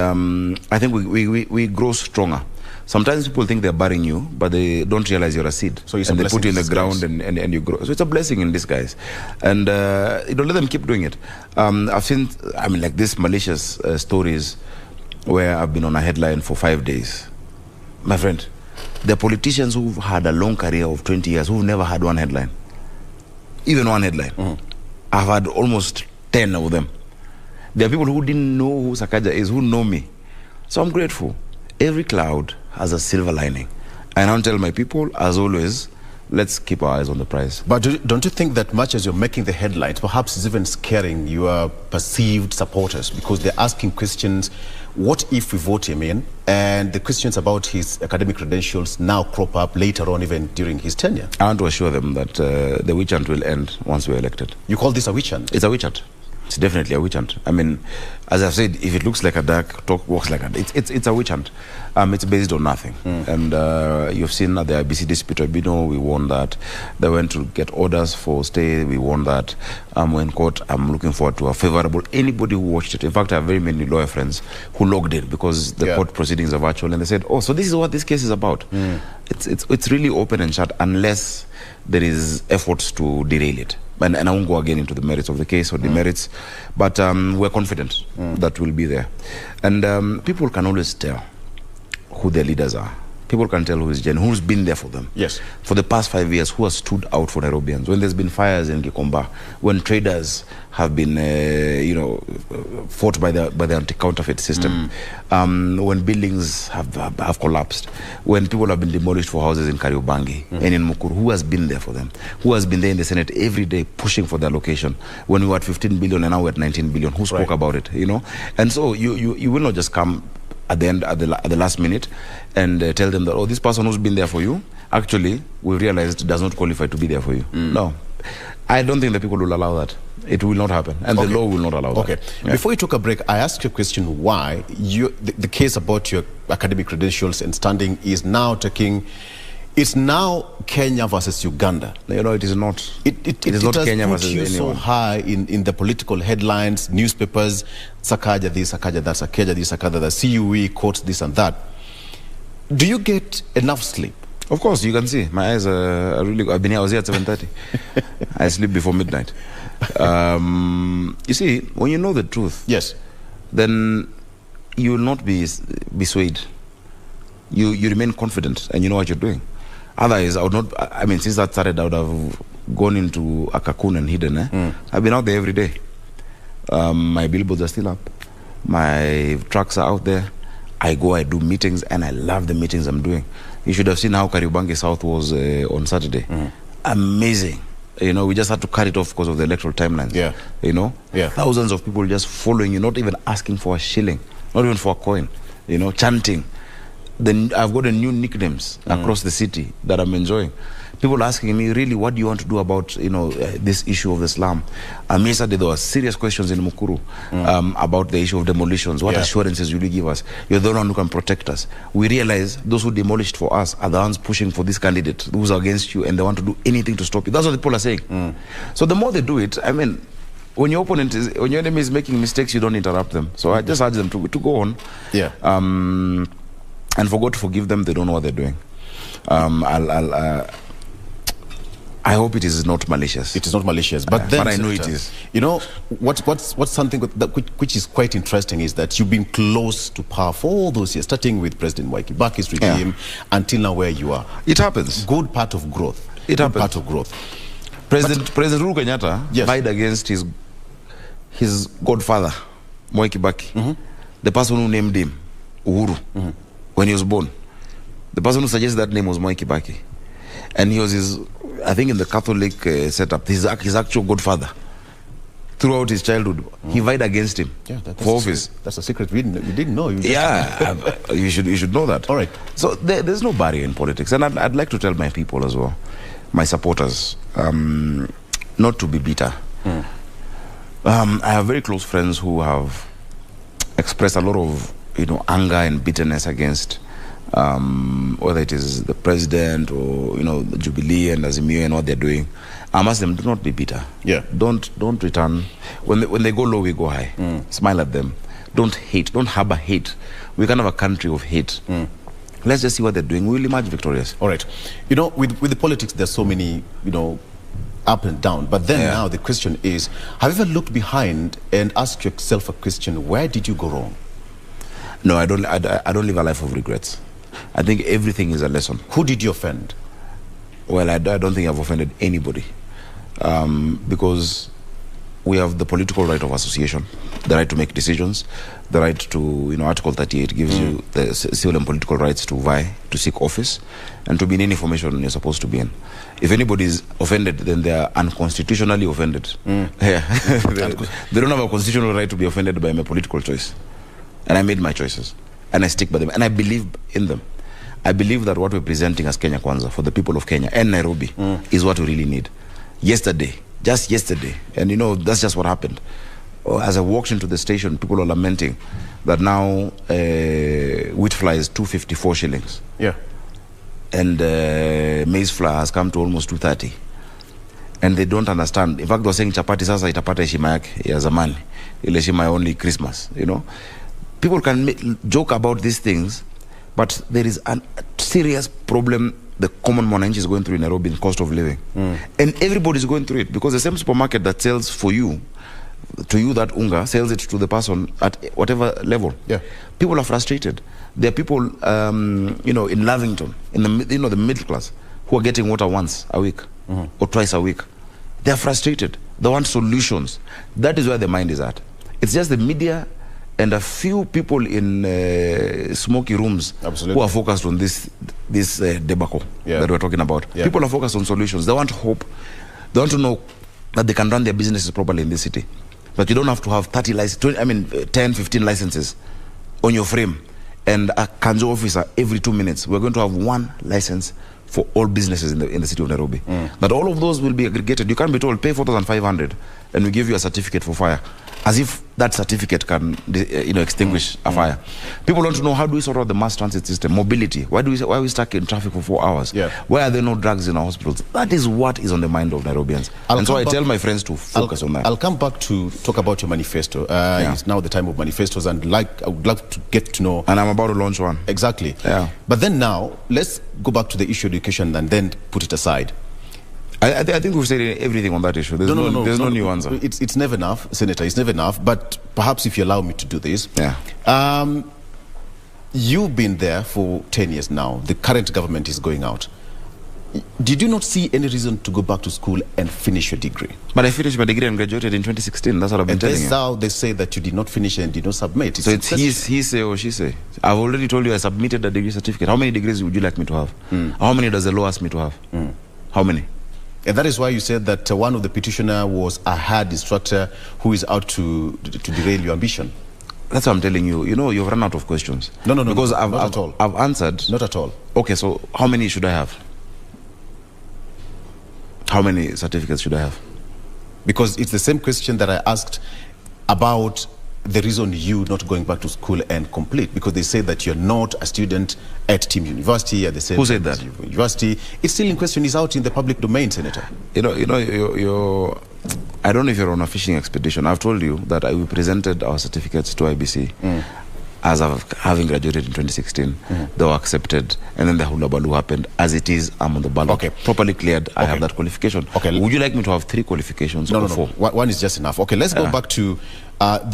Speaker 2: I think we grow stronger. Sometimes people think they're burying you, but they don't realize you're a seed.
Speaker 1: So it's
Speaker 2: and
Speaker 1: a
Speaker 2: they put you in the
Speaker 1: disguise.
Speaker 2: ground and you grow. So it's a blessing in disguise. And let them keep doing it. I've seen, like these malicious stories where I've been on a headline for 5 days. My friend, there are politicians who've had a long career of 20 years who've never had one headline. Even one headline. I've had almost 10 of them. There are people who didn't know who Sakaja is, who know me. So I'm grateful. Every cloud has a silver lining. And I'll tell my people, as always, let's keep our eyes on the prize.
Speaker 1: But don't you think that much as you're making the headlines, perhaps it's even scaring your perceived supporters, because they're asking questions, what if we vote him in? And the questions about his academic credentials now crop up later on, even during his tenure.
Speaker 2: I want to assure them that the witch hunt will end once we're elected.
Speaker 1: You call this a witch hunt?
Speaker 2: It's a witch hunt. It's definitely a witch hunt. I mean, as I've said, if it looks like a duck, talk walks like a duck. It's a witch hunt. It's based on nothing. And you've seen at the IBC dispute tribunal, we won that. They went to get orders for stay, we won that. When court, I'm looking forward to a favorable. Anybody who watched it, in fact, I have very many lawyer friends who logged in because the court proceedings are virtual, and they said, oh, so this is what this case is about. It's really open and shut unless there is efforts to derail it. And I won't go again into the merits of the case or the merits, but we're confident that we'll be there. And people can always tell who their leaders are. People can tell who is genuine, who's been there for them.
Speaker 1: Yes. For
Speaker 2: the past 5 years, who has stood out for Nairobians? When there's been fires in Gikomba, when traders have been, fought by the anti-counterfeit system, when buildings have collapsed, when people have been demolished for houses in Kariobangi and in Mukuru, who has been there for them? Who has been there in the Senate every day pushing for their location? When we were at 15 billion and now we're at 19 billion, who spoke about it? And so you will not just come at the end, at the last minute, and tell them that, oh, this person who's been there for you, actually, we realized does not qualify to be there for you. No. I don't think the people will allow that. It will not happen. And the law will not allow that.
Speaker 1: Okay. Yeah. Before you took a break, I asked you a question why the case about your academic credentials and standing is now taking... It's now Kenya versus Uganda.
Speaker 2: It is not. It is not Kenya versus anyone. It has put you so
Speaker 1: high in the political headlines, newspapers, Sakaja this, Sakaja that, Sakaja this, Sakaja that, CUE quotes this and that. Do you get enough sleep?
Speaker 2: Of course, you can see. My eyes are really good. I was here at 7:30. I sleep before midnight. You see, when you know the truth,
Speaker 1: yes,
Speaker 2: then you will not be swayed. You remain confident and you know what you're doing. Otherwise, I would not. I mean, since that started, I would have gone into a cocoon and hidden. I've been out there every day. My billboards are still up. My trucks are out there. I go, I do meetings, and I love the meetings I'm doing. You should have seen how Kariobangi South was on Saturday. Amazing. We just had to cut it off because of the electoral timelines. Thousands of people just following you, not even asking for a shilling, not even for a coin. Chanting. Then I've got a new nicknames across the city that I'm enjoying. People asking me, really, what do you want to do about this issue of the slum? Yesterday there were serious questions in Mukuru about the issue of demolitions. What assurances will you give us? You're the one who can protect us. We realize those who demolished for us are the ones pushing for this candidate who's against you, and they want to do anything to stop you. That's what the people are saying. So the more they do it, I mean, when your enemy is making mistakes, you don't interrupt them. So I just urge them to go on. And for God to forgive them, they don't know what they're doing. I hope it is not malicious.
Speaker 1: It is not malicious, but then,
Speaker 2: I know it is.
Speaker 1: What's something which is quite interesting is that you've been close to power for all those years, starting with President Mwai Kibaki's regime until now where you are.
Speaker 2: It happens.
Speaker 1: Good part of growth.
Speaker 2: It happens.
Speaker 1: Part of growth.
Speaker 2: President Uhuru Kenyatta fight against his godfather, Mwai Kibaki, the person who named him Uhuru. When he was born, the person who suggested that name was Mwai Kibaki, and he was I think in the Catholic setup, his actual godfather. Throughout his childhood, he vied against him for office.
Speaker 1: That's a secret we didn't know.
Speaker 2: You should know that.
Speaker 1: All right.
Speaker 2: So there's no barrier in politics, and I'd like to tell my people as well, my supporters, not to be bitter. I have very close friends who have expressed a lot of anger and bitterness against whether it is the president or the Jubilee and Azimio and what they're doing. I ask them, do not be bitter. Don't return. When they go low, we go high. Smile at them. Don't hate. Don't harbor hate. We can't have a country of hate. Let's just see what they're doing. We'll emerge victorious.
Speaker 1: All right. With the politics, there's so many up and down. But then now the question is, have you ever looked behind and asked yourself a question, where did you go wrong?
Speaker 2: No, I don't live a life of regrets. I think everything is a lesson.
Speaker 1: Who did you offend?
Speaker 2: Well, I don't think I've offended anybody. Because we have the political right of association, the right to make decisions, the right to, Article 38 gives you the civil and political rights to vie, to seek office, and to be in any formation you're supposed to be in. If anybody is offended, then they are unconstitutionally offended. They don't have a constitutional right to be offended by my political choice. And I made my choices, and I stick by them, and I believe in them. I believe that what we're presenting as Kenya Kwanza for the people of Kenya and Nairobi is what we really need. Just yesterday, and that's just what happened. as I walked into the station, people are lamenting that now wheat flour is 254 shillings.
Speaker 1: Yeah.
Speaker 2: And maize flour has come to almost 230. And they don't understand. In fact, they're saying chapati sasa itapata heshima yake ya zamani. Ile heshima only Christmas, you know. People can joke about these things, but there is a serious problem the common mwananchi is going through in Nairobi in cost of living. And everybody is going through it, because the same supermarket that sells for you, to you that unga, sells it to the person at whatever level. Yeah. People are frustrated. There are people, you know, in Lavington, in the, you know, the middle class, who are getting water once a week or twice a week. They are frustrated. They want solutions. That is where the mind is at. It's just the media and a few people in smoky rooms who are focused on this debacle that we're talking about. People are focused on solutions. They want hope. They want to know that they can run their businesses properly in this city. But you don't have to have 30 licenses, 10, 15 licenses on your frame and a Kanjo officer every 2 minutes. We're going to have one license for all businesses in the city of Nairobi. But all of those will be aggregated. You can't be told, pay 4,500 and we give you a certificate for fire, as if that certificate can, you know, extinguish a fire. People want to know, how do we sort out the mass transit system, mobility? Why are we stuck in traffic for 4 hours? Why are there no drugs in our hospitals? That is what is on the mind of Nairobians. And so I tell my friends to focus on that.
Speaker 1: I'll come back to talk about your manifesto. It's now the time of manifestos, and I would like to get to know.
Speaker 2: And I'm about to launch one.
Speaker 1: Exactly. But then now, let's go back to the issue of education and then put it aside.
Speaker 2: I think we've said everything on that issue. There's no new answer.
Speaker 1: It's never enough, Senator. It's never enough. But perhaps if you allow me to do this. You've been there for 10 years now. The current government is going out. Did you not see any reason to go back to school and finish your degree? But I finished my degree and graduated in 2016. That's what I've been telling you. And that's how they say that you did not finish and did not submit. So it's he say or she say. I've already told you I submitted a degree certificate. How many degrees would you like me to have? How many does the law ask me to have? How many? And that is why you said that one of the petitioner was a hard instructor who is out to derail your ambition. That's what I'm telling you. You know, you've run out of questions. No. Because I've answered. Not at all. Okay, so how many should I have? How many certificates should I have? Because it's the same question that I asked about the reason you not going back to school and complete, because they say that you're not a student at Team University at the same. Who said that? University. It's still in question. It's out in the public domain, Senator. You know, you're I don't know if you're on a fishing expedition. I've told you that we presented our certificates to IBC as of having graduated in 2016. They were accepted, and then the hullabaloo happened. As it is, I'm on the ballot. Okay. Properly cleared. I have that qualification. Okay. Would you like me to have 3 qualifications or 4? One is just enough. Okay, let's go back to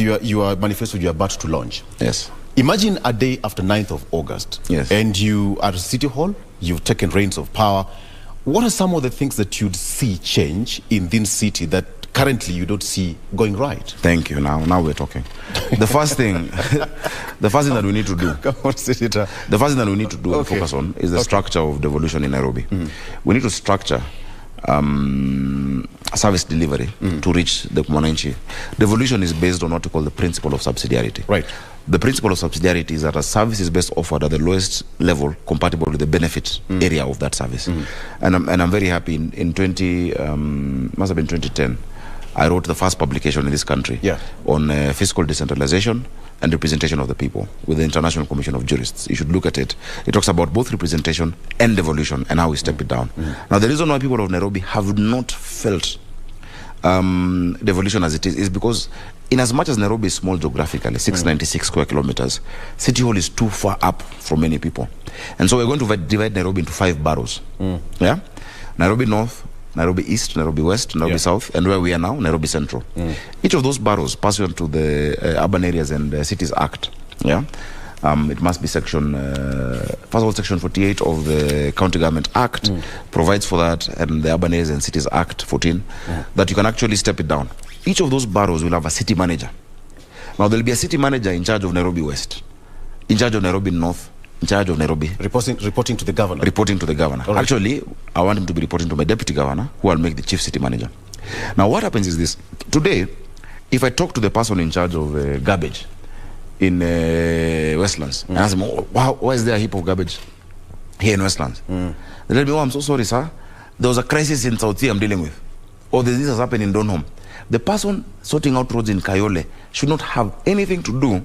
Speaker 1: your manifesto you're about to launch. Yes. Imagine a day after 9th of August. Yes. And you are at City Hall. You've taken reins of power. What are some of the things that you'd see change in this city that currently you don't see going right? Thank you. Now we're talking. The first thing that we need to do. The first thing that we need to do and focus on is the structure of devolution in Nairobi. We need to structure service delivery to reach the mwananchi. Devolution is based on what we call the principle of subsidiarity. Right. The principle of subsidiarity is that a service is best offered at the lowest level compatible with the benefit area of that service. And I'm very happy in 2010, I wrote the first publication in this country on fiscal decentralization and representation of the people with the International Commission of Jurists. You should look at it. It talks about both representation and devolution and how we step it down. Now, the reason why people of Nairobi have not felt devolution as it is because in as much as Nairobi is small geographically, 696 square kilometers, City Hall is too far up from many people. And so we're going to divide Nairobi into 5 boroughs. Nairobi North, Nairobi East, Nairobi West, Nairobi South, and where we are now, Nairobi Central. Each of those boroughs, pursuant to the Urban Areas and Cities Act, it must be section, first of all, section 48 of the County Government Act provides for that, and the Urban Areas and Cities Act 14, that you can actually step it down. Each of those boroughs will have a city manager. Now, there will be a city manager in charge of Nairobi West, in charge of Nairobi North, in charge of Nairobi. Reporting to the governor. Reporting to the governor. Right. Actually, I want him to be reporting to my deputy governor, who will make the chief city manager. Now, what happens is this. Today, if I talk to the person in charge of garbage in Westlands, and ask him, why is there a heap of garbage here in Westlands? They tell me, I'm so sorry, sir. There was a crisis in South Sea I'm dealing with. Or this has happened in Donholm.
Speaker 2: The person sorting out roads in Kayole should not have anything to do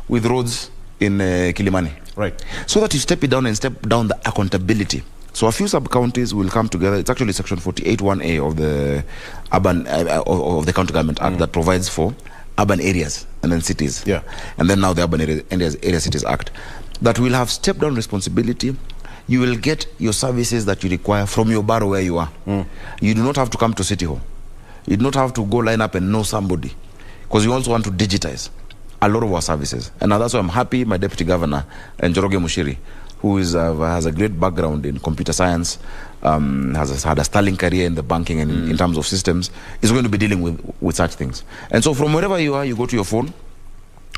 Speaker 2: with roads in Kilimani.
Speaker 1: Right.
Speaker 2: So that you step it down and step down the accountability. So a few sub-counties will come together. It's actually Section 48(1)(a) of the urban of the County Government Act that provides for urban areas and then cities.
Speaker 1: Yeah.
Speaker 2: And then now the Urban Area Cities Act. That will have step-down responsibility. You will get your services that you require from your borough where you are. You do not have to come to City Hall. You do not have to go line up and know somebody, because you also want to digitize a lot of our services. And now that's why I'm happy my Deputy Governor, Njoroge Mushiri, who is, has a great background in computer science, has had a sterling career in the banking and in terms of systems, is going to be dealing with such things. And so from wherever you are, you go to your phone,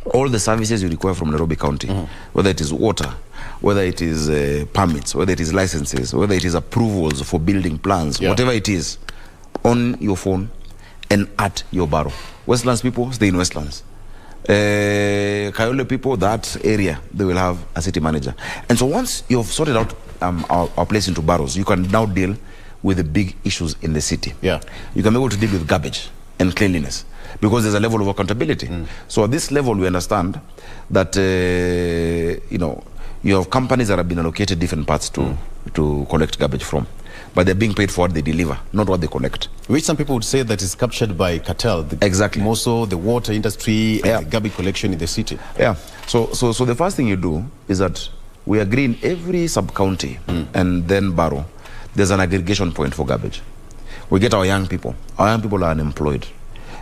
Speaker 2: all the services you require from Nairobi County, whether it is water, whether it is permits, whether it is licenses, whether it is approvals for building plans, whatever it is, on your phone and at your borough. Westlands people, stay in Westlands. Kayole people, that area, they will have a city manager. And so once you've sorted out our place into boroughs, you can now deal with the big issues in the city. Yeah. You can be able to deal with garbage and cleanliness, because there's a level of accountability. So at this level, we understand that, you know, you have companies that have been allocated different parts to collect garbage from, but they're being paid for what they deliver, not what they collect.
Speaker 1: Which some people would say that is captured by cartel.
Speaker 2: Exactly.
Speaker 1: More so the water industry and the garbage collection in the city.
Speaker 2: Yeah. So the first thing you do is that we agree in every sub-county and then borough, there's an aggregation point for garbage. We get our young people. Our young people are unemployed.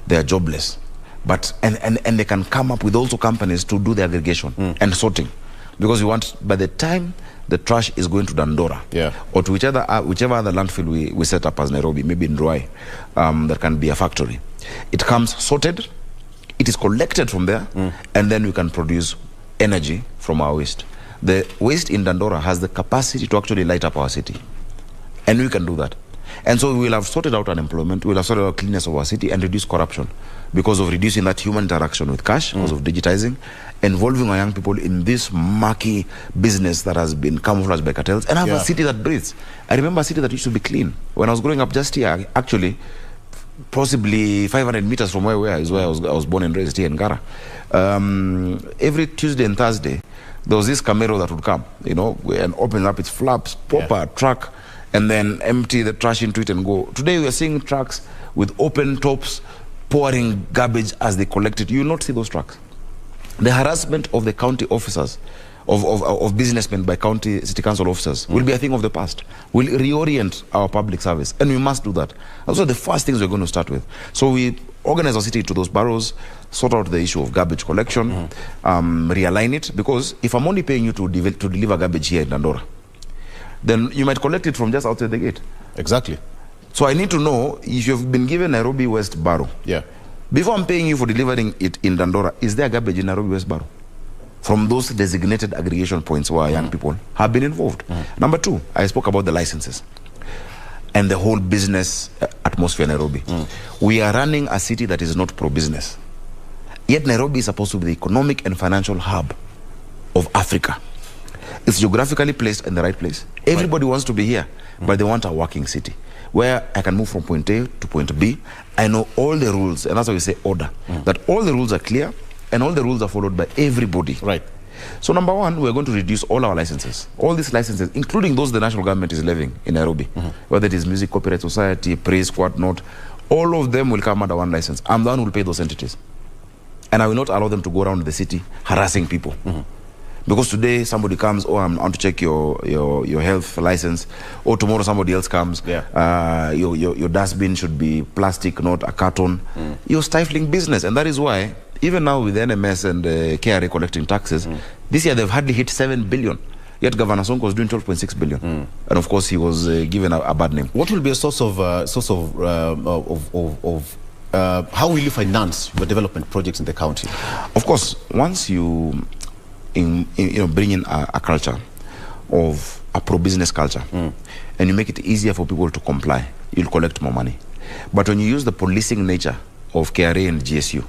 Speaker 2: They are jobless. But, and they can come up with also companies to do the aggregation and sorting. Because we want, by the time the trash is going to Dandora, or to whichever other landfill we set up as Nairobi, maybe in Ruai, that can be a factory, it comes sorted, it is collected from there, and then we can produce energy from our waste. The waste in Dandora has the capacity to actually light up our city, and we can do that. And so we will have sorted out unemployment, we will have sorted out cleanness of our city and reduce corruption because of reducing that human interaction with cash, because of digitizing, involving our young people in this murky business that has been camouflaged by cartels, and have a city that breathes. I remember a city that used to be clean. When I was growing up just here, actually, possibly 500 meters from where we are is where I was born and raised, here in Gara. Every Tuesday and Thursday, there was this Camaro that would come, you know, and open up its flaps, pop a truck, and then empty the trash into it and go. Today we are seeing trucks with open tops pouring garbage as they collect it. You will not see those trucks. The harassment of the county officers, of businessmen by county city council officers will be a thing of the past. We'll reorient our public service, and we must do that. Those are the first things we're going to start with. So we organize our city to those boroughs, sort out the issue of garbage collection, realign it, because if I'm only paying you to deliver garbage here in Dandora, then you might collect it from just outside the gate.
Speaker 1: Exactly.
Speaker 2: So I need to know if you've been given Nairobi West Borough. Before I'm paying you for delivering it in Dandora, is there garbage in Nairobi West Borough? From those designated aggregation points where young people have been involved. Number two, I spoke about the licenses and the whole business atmosphere in Nairobi. We are running a city that is not pro-business. Yet Nairobi is supposed to be the economic and financial hub of Africa. It's geographically placed in the right place. Everybody wants to be here, but they want a working city where I can move from point A to point B. I know all the rules, and that's why we say order. That all the rules are clear, and all the rules are followed by everybody.
Speaker 1: Right.
Speaker 2: So number one, we're going to reduce all our licenses. All these licenses, including those the national government is levying in Nairobi, whether it is Music Copyright Society, Praise, whatnot, all of them will come under one license. I'm the one who will pay those entities. And I will not allow them to go around the city harassing people. Because today somebody comes, oh, I want to check your health license, or tomorrow somebody else comes, your dustbin should be plastic, not a carton. You're stifling business, and that is why, even now with the NMS and KRA collecting taxes, this year they've hardly hit 7 billion. Yet Governor Sonko was doing 12.6 billion. And of course he was given a bad name.
Speaker 1: What will be a source of how will you finance your development projects in the county?
Speaker 2: Of course, once you bring in a culture of a pro-business culture, and you make it easier for people to comply, you'll collect more money. But when you use the policing nature of KRA and GSU,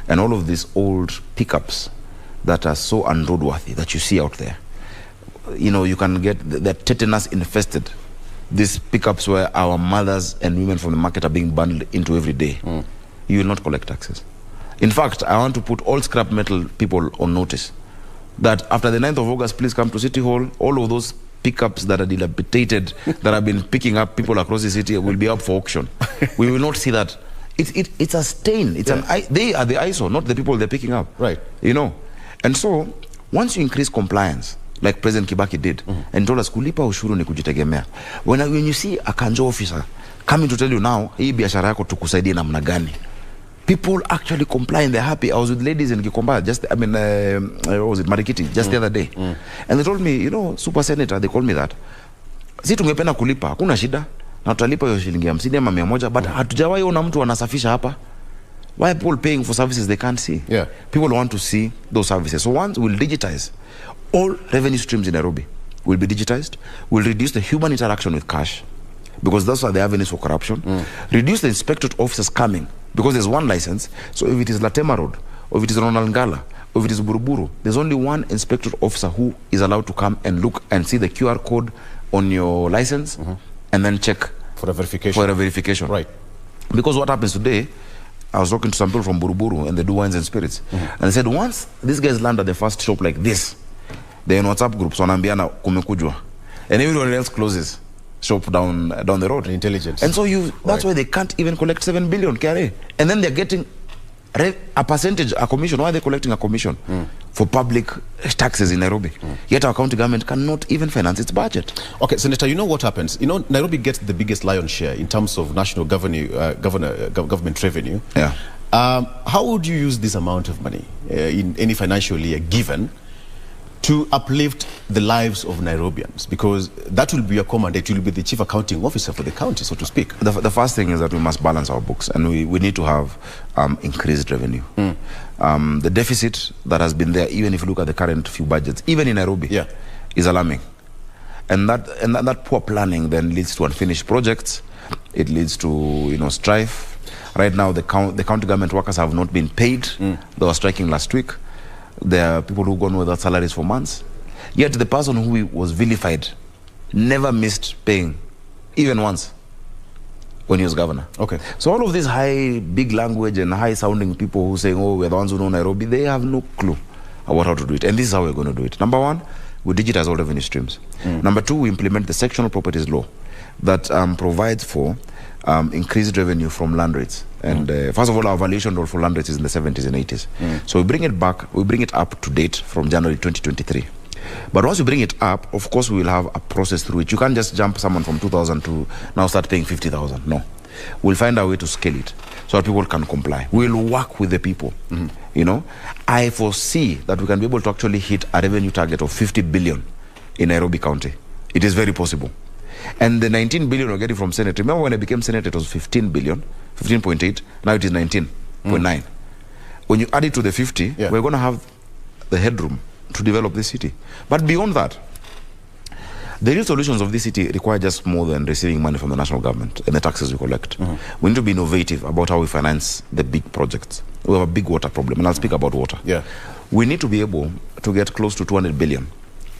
Speaker 2: and all of these old pickups that are so unroadworthy that you see out there, you know, you can get the tetanus infested. These pickups where our mothers and women from the market are being bundled into every day. you will not collect taxes. In fact, I want to put all scrap metal people on notice that after the 9th of August, please come to City Hall. All of those pickups that are dilapidated, that have been picking up people across the city, will be up for auction. We will not see that. It's a stain. It's they are the ISO, not the people they're picking up.
Speaker 1: Right.
Speaker 2: You know. And so, once you increase compliance, like President Kibaki did, and told us, kulipa ushuru ni kujitegemea. When you see a Kanjo officer coming to tell you now, hii biashara yako tukusaidie namna gani, people actually comply and they're happy. I was with ladies in Gikomba, what was it, Marikiti, just the other day. And they told me, you know, Super Senator, they called me that. Si tungependa kulipa, hakuna shida. Na tutalipa hiyo shilingi 50 ama 100, but hatujawahi ona mtu anasafisha hapa. Why are people paying for services they can't see?
Speaker 1: Yeah.
Speaker 2: People want to see those services. So once we'll digitize all revenue streams in Nairobi, will be digitized. We'll reduce the human interaction with cash, because those are the avenues for corruption. Reduce the inspectorate officers coming, because there's one license. So if it is Latema Road, or if it is Ronald Ngala, or if it is Buruburu, there's only one inspectorate officer who is allowed to come and look and see the QR code on your license, and then check
Speaker 1: for a verification.
Speaker 2: Right. Because what happens today, I was talking to some people from Buruburu, and they do wines and spirits, and they said once these guys land at the first shop like this, they're in WhatsApp groups, wanaambiana kumekujwa, and everyone else closes shop down the road.
Speaker 1: Intelligence.
Speaker 2: And so that's why they can't even collect 7 billion KRA, and then they're getting a percentage, a commission. Why are they collecting a commission for public taxes in Nairobi? Yet our county government cannot even finance its budget.
Speaker 1: Okay, Senator, you know what happens? You know, Nairobi gets the biggest lion's share in terms of national government revenue.
Speaker 2: Yeah.
Speaker 1: How would you use this amount of money in any financial year given to uplift the lives of Nairobians? Because that will be your commandate. You will be the chief accounting officer for the county, so to speak.
Speaker 2: The first thing is that we must balance our books, and we need to have increased revenue. The deficit that has been there, even if you look at the current few budgets, even in Nairobi, is alarming. And that poor planning then leads to unfinished projects. It leads to strife. Right now, the county government workers have not been paid. They were striking last week. There are people who gone without salaries for months. Yet the person who was vilified never missed paying, even once, when he was governor.
Speaker 1: Okay.
Speaker 2: So all of these big language and high-sounding people who saying, oh, we're the ones who know Nairobi, they have no clue about how to do it. And this is how we're going to do it. Number one, we digitize all revenue streams. Number two, we implement the sectional properties law that provides for increased revenue from land rates. And first of all, our valuation role for land rates is in the 70s and 80s. So we bring it up to date from January 2023. But once we bring it up, of course, we will have a process through which you can't just jump someone from 2,000 to now start paying 50,000. No. We'll find a way to scale it so that people can comply. We'll work with the people. I foresee that we can be able to actually hit a revenue target of 50 billion in Nairobi County. It is very possible. And the 19 billion we're getting from Senate, remember when I became Senator, it was 15 billion, 15.8, now it is 19.9. When you add it to the 50, we're going to have the headroom to develop this city. But beyond that, the real solutions of this city require just more than receiving money from the national government and the taxes we collect. We need to be innovative about how we finance the big projects. We have a big water problem, and I'll speak about water. We need to be able to get close to 200 billion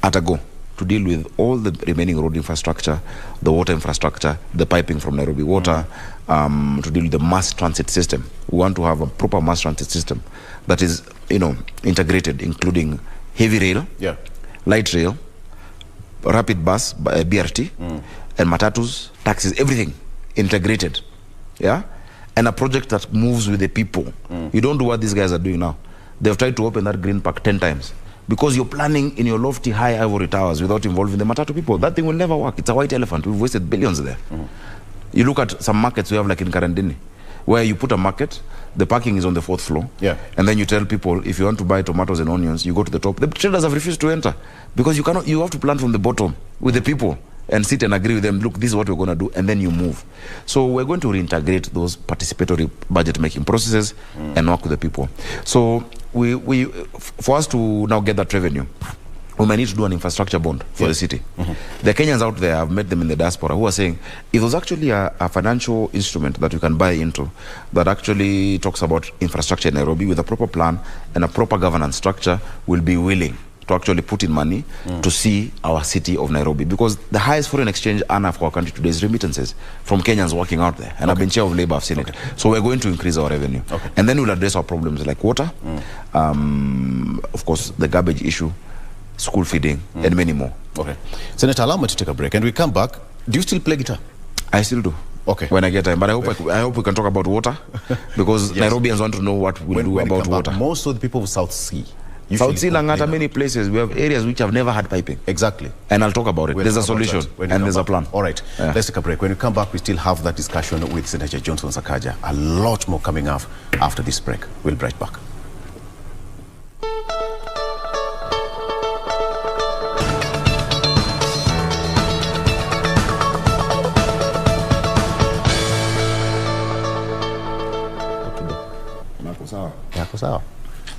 Speaker 2: at a go to deal with all the remaining road infrastructure, the water infrastructure, the piping from Nairobi Water, to deal with the mass transit system. We want to have a proper mass transit system that is, integrated, including heavy rail, light rail, rapid bus, BRT, and matatus, taxis, everything integrated. And a project that moves with the people. You don't do what these guys are doing now. They've tried to open that green park 10 times. Because you're planning in your lofty high ivory towers without involving the matatu people. That thing will never work. It's a white elephant. We've wasted billions there. You look at some markets we have, like in Karandini, where you put a market, the parking is on the 4th floor. And then you tell people, if you want to buy tomatoes and onions, you go to the top. The traders have refused to enter because you have to plant from the bottom with the people and sit and agree with them, look, this is what we're going to do, and then you move. So we're going to reintegrate those participatory budget-making processes and work with the people. So for us to now get that revenue, we might need to do an infrastructure bond for the city. The Kenyans out there, I've met them in the diaspora, who are saying, if there's actually a financial instrument that we can buy into that actually talks about infrastructure in Nairobi with a proper plan and a proper governance structure, we'll be willing to actually put in money to see our city of Nairobi, because the highest foreign exchange earner for our country today is remittances from Kenyans working out there, and I've been chair of labor, I've seen it. So we're going to increase our revenue, and then we'll address our problems like water, of course the garbage issue, school feeding, and many more.
Speaker 1: Senator, allow me to take a break, and we come back. Do you still play guitar?
Speaker 2: I still do. When I get time, but I hope we can talk about water, because Nairobians want to know what we'll do about water.
Speaker 1: Most of the people of South Sea.
Speaker 2: South Sea, Langata, many places, we have areas which have never had piping.
Speaker 1: Exactly.
Speaker 2: And I'll talk about it. There's a solution and there's a plan.
Speaker 1: All right, let's take a break. When we come back, we still have that discussion with Senator Johnson Sakaja. A lot more coming up after this break. We'll be right back.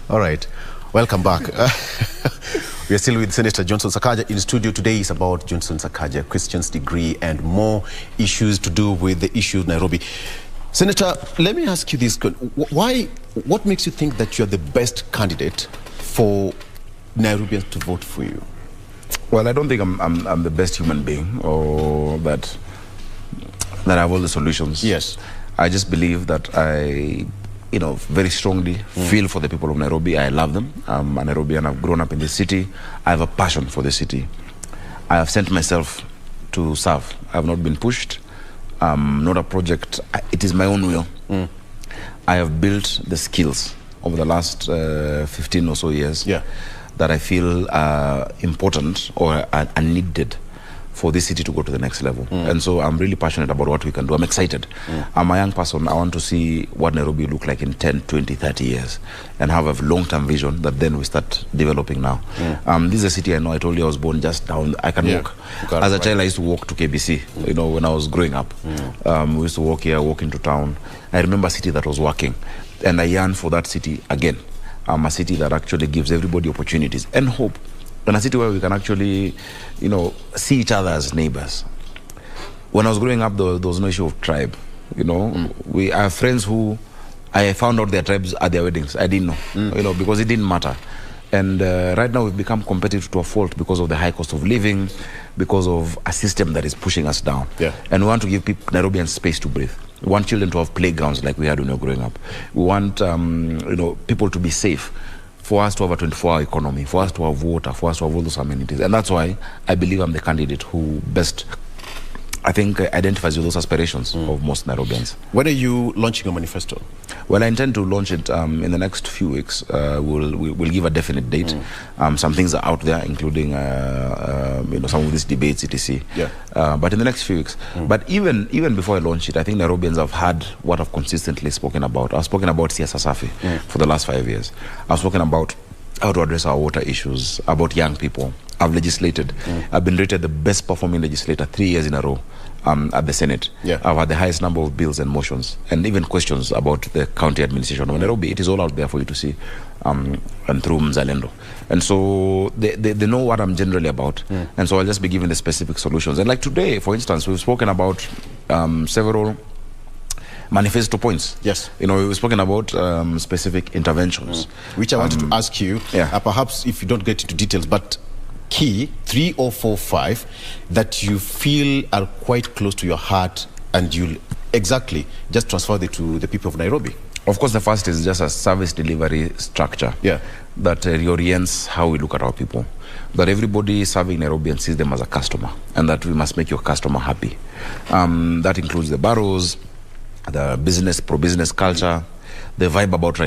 Speaker 1: All right, welcome back. We are still with Senator Johnson Sakaja. In studio today is about Johnson Sakaja, Christian's degree, and more issues to do with the issue of Nairobi. Senator, let me ask you this. What makes you think that you're the best candidate for Nairobians to vote for you?
Speaker 2: Well, I don't think I'm the best human being, or that I have all the solutions.
Speaker 1: Yes.
Speaker 2: I just believe that I very strongly feel for the people of Nairobi. I love them. I'm a Nairobian. I've grown up in the city. I have a passion for the city. I have sent myself to serve. I have not been pushed. Not a project. It is my own will. I have built the skills over the last 15 or so years that I feel are important or are needed for this city to go to the next level. And so I'm really passionate about what we can do. I'm excited. I'm a young person. I want to see what Nairobi look like in 10, 20, 30 years and have a long-term vision that then we start developing now. This is a city I know. I told you I was born just down. I can walk. As a child, I used to walk to KBC, when I was growing up. We used to walk here, walk into town. I remember a city that was working. And I yearn for that city again. A city that actually gives everybody opportunities and hope. And a city where we can actually, see each other as neighbors. When I was growing up, there was no issue of tribe. We have friends who I found out their tribes at their weddings. I didn't know, because it didn't matter. And right now we've become competitive to a fault because of the high cost of living, because of a system that is pushing us down. And we want to give Nairobians space to breathe. We want children to have playgrounds like we had when we were growing up. We want, people to be safe. For us to have a 24-hour economy, for us to have water, for us to have all those amenities. And that's why I believe I'm the candidate who best, I think, identifies with those aspirations of most Nairobians.
Speaker 1: When are you launching your manifesto?
Speaker 2: Well, I intend to launch it in the next few weeks. We'll give a definite date. Some things are out there, including some of these debates, etc. But in the next few weeks. But even before I launch it, I think Nairobians have heard what I've consistently spoken about. I've spoken about siasa safi for the last 5 years. I've spoken about how to address our water issues, about young people. I've legislated. I've been rated the best performing legislator 3 years in a row at the Senate. I've had the highest number of bills and motions, and even questions about the county administration of Nairobi. It is all out there for you to see, and through Mzalendo. And so they know what I'm generally about. And so I'll just be giving the specific solutions. And like today, for instance, we've spoken about several manifesto points. We've spoken about specific interventions.
Speaker 1: Which I wanted to ask you, perhaps if you don't get into details, but key 3 or 4, 5 that you feel are quite close to your heart and you'll exactly just transfer it to the people of Nairobi.
Speaker 2: Of course, the first is just a service delivery structure that reorients how we look at our people. That everybody serving Nairobians sees them as a customer, and that we must make your customer happy. That includes the boroughs, the pro-business culture. The vibe about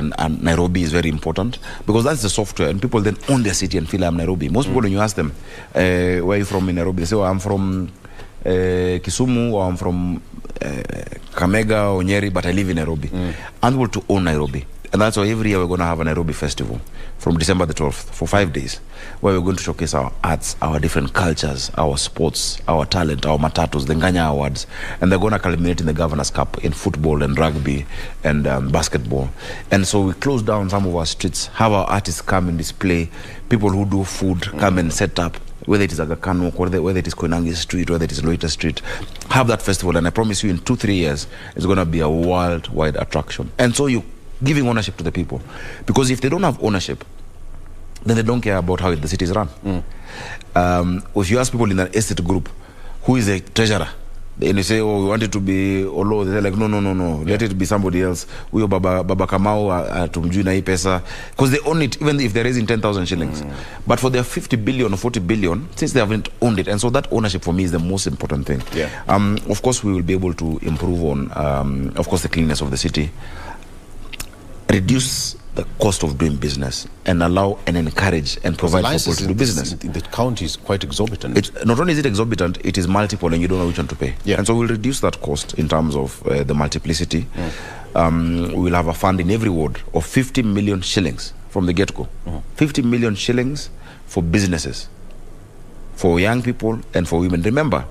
Speaker 2: Nairobi is very important, because that's the software, and people then own their city and feel I'm Nairobi. Most people, when you ask them, where are you from in Nairobi? They say, I'm from Kisumu, or I'm from Kamega or Nyeri, but I live in Nairobi. And people to own Nairobi. And that's why every year we're going to have a Nairobi festival from December the 12th for 5 days, where we're going to showcase our arts, our different cultures, our sports, our talent, our matatus, the Nganya Awards. And they're going to culminate in the Governor's Cup in football and rugby and basketball. And so we close down some of our streets, have our artists come and display, people who do food come and set up, whether it is Aga Khan, whether it is Koinange Street, whether it is Loita Street. Have that festival, and I promise you in 2-3 years, it's going to be a worldwide attraction. And so you giving ownership to the people, because if they don't have ownership, then they don't care about how the city is run. If you ask people in an estate group, who is a treasurer, and you say, oh, we want it to be Oloo, they're like, no, let it be somebody else. We Baba Kamau tumjui na hii pesa, because they own it, even if they're raising 10,000 shillings. But for their 50 billion or 40 billion, since they haven't owned it, and so that ownership for me is the most important thing. Of course, we will be able to improve on, of course, the cleanliness of the city, reduce the cost of doing business, and allow and encourage and provide people to do business.
Speaker 1: The county is quite exorbitant.
Speaker 2: Not only is it exorbitant, it is multiple, and you don't know which one to pay. And so we'll reduce that cost in terms of the multiplicity. We'll have a fund in every ward of 50 million shillings from the get-go. 50 million shillings for businesses, for young people and for women. Remember,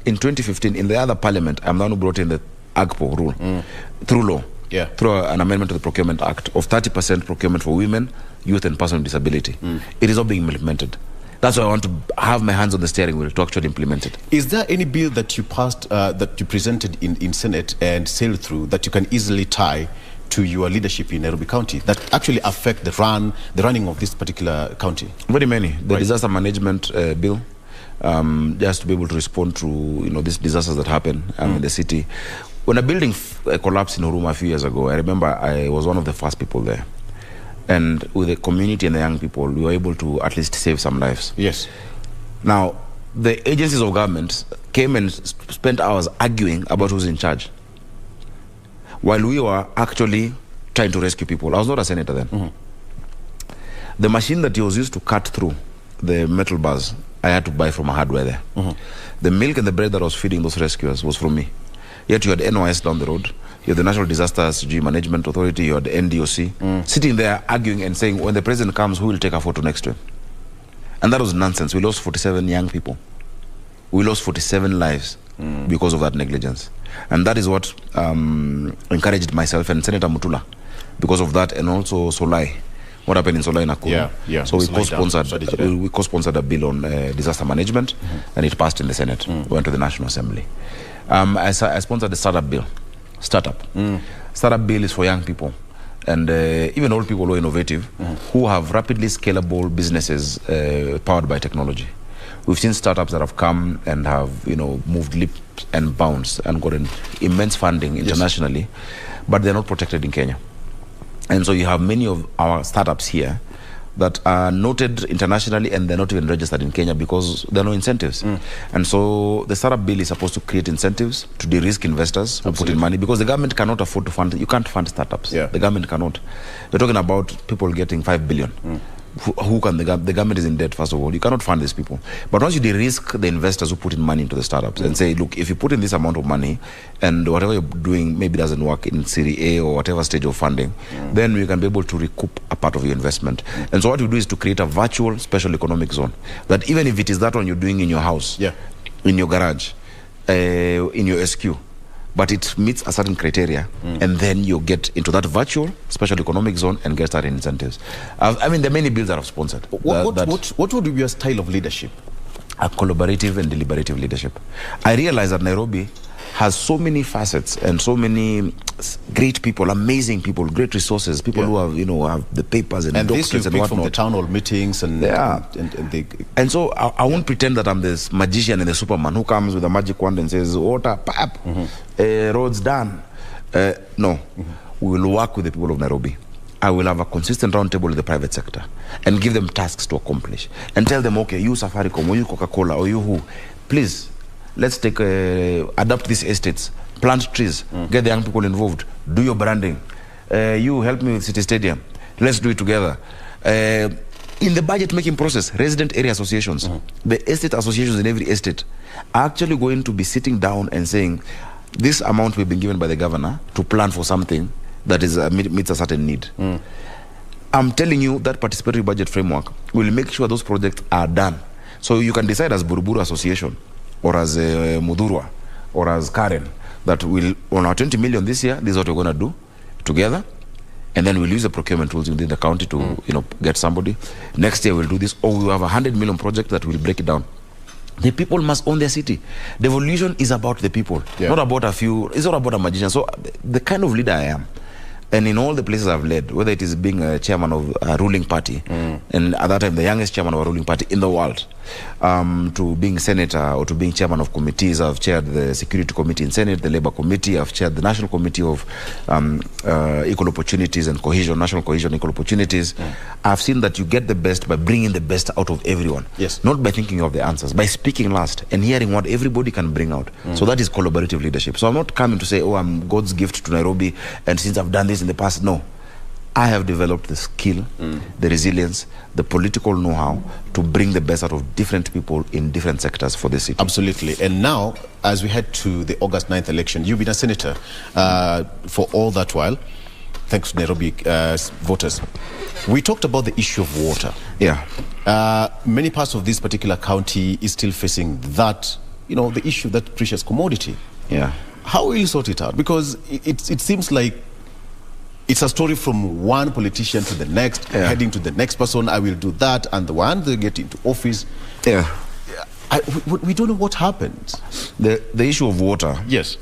Speaker 2: in 2015, in the other parliament, I'm the one who brought in the AGPO rule through law. Through an amendment to the Procurement Act of 30% procurement for women, youth and persons with disability. It is not being implemented. That's why I want to have my hands on the steering wheel to actually implement it.
Speaker 1: Is there any bill that you passed, that you presented in Senate and sailed through, that you can easily tie to your leadership in Nairobi County that actually affect the running of this particular county?
Speaker 2: Very many. The disaster management bill, just to be able to respond to these disasters that happen in the city. When a building collapsed in Huruma a few years ago, I remember I was one of the first people there. And with the community and the young people, we were able to at least save some lives.
Speaker 1: Yes.
Speaker 2: Now, the agencies of government came and spent hours arguing about who's in charge, while we were actually trying to rescue people. I was not a senator then. The machine that was used to cut through the metal bars, I had to buy from a hardware there. The milk and the bread that was feeding those rescuers was from me. Yet you had NOS down the road, you had the National Disasters Management Authority, you had the NDOC, sitting there arguing and saying, when the president comes, who will take a photo next to him? And that was nonsense. We lost 47 young people. We lost 47 lives because of that negligence. And that is what encouraged myself and Senator Mutula because of that, and also Solai. What happened in Solai Nakuru. So we co-sponsored a bill on disaster management, and it passed in the Senate, went to the National Assembly. I sponsored the startup bill. Startup bill is for young people and even old people who are innovative, who have rapidly scalable businesses powered by technology. We've seen startups that have come and have moved leaps and bounds and gotten immense funding internationally, but they're not protected in Kenya. And so you have many of our startups here that are noted internationally, and they're not even registered in Kenya because there are no incentives. And so the startup bill is supposed to create incentives to de-risk investors who put in money, because the government cannot afford to fund. You can't fund startups. The government cannot. We're talking about people getting 5 billion. Who can the government is in debt, first of all. You cannot fund these people. But once you de-risk the investors who put in money into the startups and say, look, if you put in this amount of money and whatever you're doing maybe doesn't work in Series A or whatever stage of funding, then you can be able to recoup a part of your investment. And so what you do is to create a virtual special economic zone, that even if it is that one you're doing in your house, in your garage, in your SQ, but it meets a certain criteria, and then you get into that virtual special economic zone and get certain incentives. I mean, there are many bills that I've sponsored.
Speaker 1: What would be your style of leadership?
Speaker 2: A collaborative and deliberative leadership. I realize that Nairobi has so many facets and so many great people, amazing people, great resources, people who have the papers and documents and whatnot.
Speaker 1: From the town hall meetings and
Speaker 2: so I won't pretend that I'm this magician and the Superman who comes with a magic wand and says, water, pap, roads done. No, we will work with the people of Nairobi. I will have a consistent roundtable with the private sector and give them tasks to accomplish and tell them, okay, you Safaricom or you Coca-Cola or you who, please, let's adopt these estates, plant trees, get the young people involved, do your branding. You help me with City Stadium. Let's do it together. In the budget making process, resident area associations, the estate associations in every estate are actually going to be sitting down and saying, this amount we've been given by the governor to plan for something that is meets a certain need. I'm telling you that participatory budget framework will make sure those projects are done. So you can decide as Buruburu Association or as Mudurwa or as Karen that will, on our 20 million this year, this is what we're going to do together. And then we'll use the procurement tools within the county to get somebody. Next year we'll do this, or we'll have 100 million project that will break it down. The people must own their city. Devolution is about the people, not about a few. It's not about a magician. So the kind of leader I am, And in all the places I've led, whether it is being a chairman of a ruling party, and at that time the youngest chairman of a ruling party in the world, to being senator or to being chairman of committees, I've chaired the Security Committee in Senate, the Labour Committee, I've chaired the National Committee of Equal Opportunities and Cohesion, National Cohesion, Equal Opportunities. I've seen that you get the best by bringing the best out of everyone.
Speaker 1: Yes.
Speaker 2: Not by thinking of the answers, by speaking last and hearing what everybody can bring out. So that is collaborative leadership. So I'm not coming to say, oh, I'm God's gift to Nairobi, and since I've done this in the past, no. I have developed the skill, the resilience, the political know-how to bring the best out of different people in different sectors for the city.
Speaker 1: Absolutely. And now, as we head to the August 9th election, you've been a senator for all that while, thanks to Nairobi voters. We talked about the issue of water.
Speaker 2: Yeah.
Speaker 1: Many parts of this particular county is still facing that, the issue, that precious commodity.
Speaker 2: Yeah.
Speaker 1: How will you sort it out? Because it seems like it's a story from one politician to the next, heading to the next person. I will do that, and the one they get into office.
Speaker 2: Yeah.
Speaker 1: We don't know what happened.
Speaker 2: The issue of water.
Speaker 1: Yes.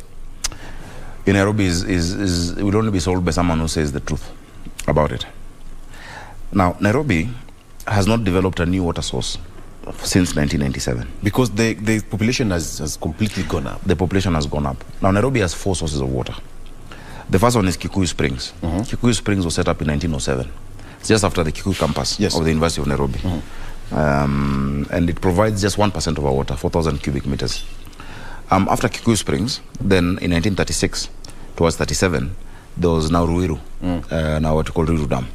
Speaker 2: In Nairobi is will only be solved by someone who says the truth about it. Now, Nairobi has not developed a new water source since 1997.
Speaker 1: Because the population has completely gone up.
Speaker 2: The population has gone up. Now, Nairobi has 4 sources of water. The first one is Kikuyu Springs. Kikuyu Springs was set up in 1907. It's just after the Kikuyu campus of the University of Nairobi. And it provides just 1% of our water, 4,000 cubic meters. After Kikuyu Springs, then in 1936, towards 37, there was now Ruiru, now what we call Ruiru Dam.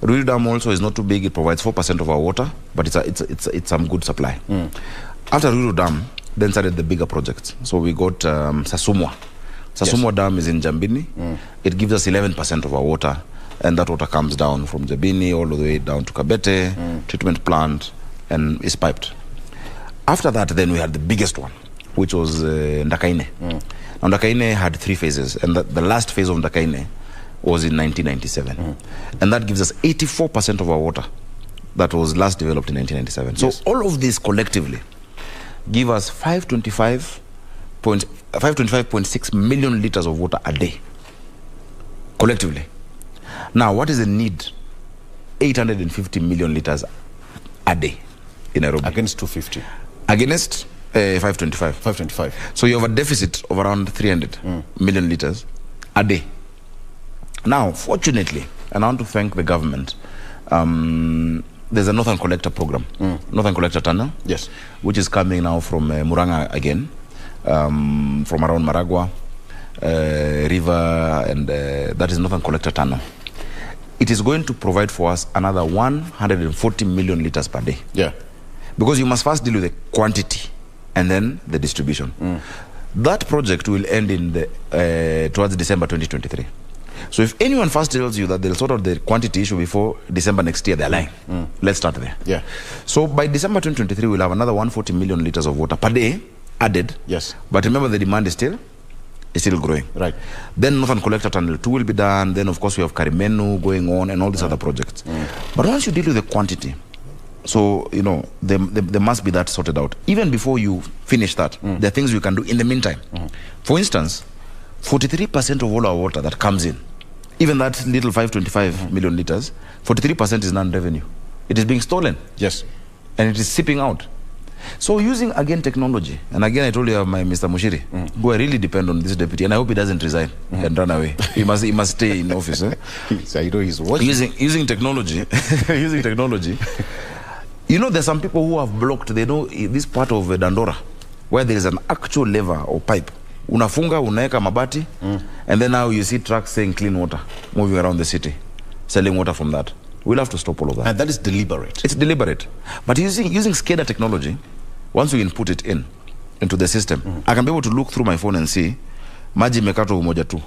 Speaker 2: Ruiru Dam also is not too big. It provides 4% of our water, but it's some good supply. After Ruiru Dam, then started the bigger projects. So we got Sasumwa. Sasumwa Dam is in Jambini. It gives us 11% of our water, and that water comes down from Jambini all the way down to Kabete, treatment plant, and is piped. After that, then we had the biggest one, which was Ndakaine. Now, Ndakaine had 3 phases, and the last phase of Ndakaine was in 1997. And that gives us 84% of our water that was last developed in 1997. So all of this collectively give us 525.6 million liters of water a day, collectively. Now, what is the need? 850 million liters a day in Nairobi.
Speaker 1: Against 250.
Speaker 2: Against 525.
Speaker 1: 525.
Speaker 2: So you have a deficit of around 300 million liters a day. Now, fortunately, and I want to thank the government, there's a Northern Collector program, Northern Collector Tunnel, which is coming now from Muranga again, from around Maragua River, and that is Northern Collector Tunnel. It is going to provide for us another 140 million liters per day.
Speaker 1: Yeah.
Speaker 2: Because you must first deal with the quantity and then the distribution. That project will end in towards December 2023. So if anyone first tells you that they'll sort out the quantity issue before December next year, they're lying. Let's start there.
Speaker 1: Yeah.
Speaker 2: So by December 2023, we'll have another 140 million liters of water per day added.
Speaker 1: Yes.
Speaker 2: But remember, the demand is still growing.
Speaker 1: Right.
Speaker 2: Then Northern Collector Tunnel 2 will be done. Then, of course, we have Karimenu going on and all these other projects. But once you deal with the quantity, so, there must be that sorted out. Even before you finish that, there are things we can do in the meantime. For instance, 43% of all our water that comes in, even that little 525 million liters, 43% is non-revenue. It is being stolen.
Speaker 1: Yes.
Speaker 2: And it is seeping out. So using, again, technology, and again, I told you my Mr. Mushiri, who I really depend on this deputy, and I hope he doesn't resign and run away. He must stay in office.
Speaker 1: He's watching.
Speaker 2: Using technology, using technology. There's some people who have blocked, they know this part of Dandora, where there is an actual lever or pipe. Unafunga, unaeka mabati, and then now you see trucks saying clean water, moving around the city, selling water from that. We'll have to stop all of that.
Speaker 1: And that is deliberate.
Speaker 2: It's deliberate. But using SCADA technology, once we input it into the system, I can be able to look through my phone and see, maji imekatwa umoja tu,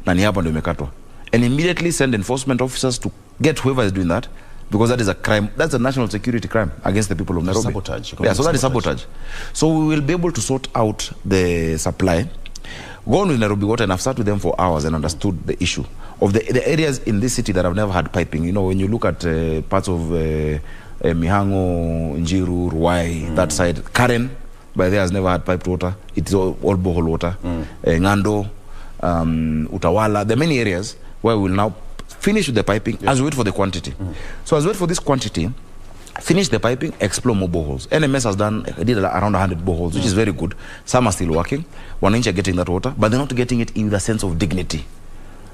Speaker 2: na ni hapa ndio imekatwa. And immediately send enforcement officers to get whoever is doing that, because that is a crime. That's a national security crime against the people of Nairobi.
Speaker 1: Sabotage.
Speaker 2: Yeah, so that is sabotage. So we will be able to sort out the supply. Go on with Nairobi Water, and I've sat with them for hours and understood the issue of the areas in this city that have never had piping. When you look at parts of Mihango, Njiru, Ruai, that side, Karen, by there has never had piped water. It's all borehole water. Ngando, Utawala, there are many areas where we will now finish with the piping as we wait for the quantity. So as we wait for this quantity, finish the piping, explore more boreholes. NMS has did around 100 boreholes, which is very good. Some are still working. One inch are getting that water, but they're not getting it in the sense of dignity.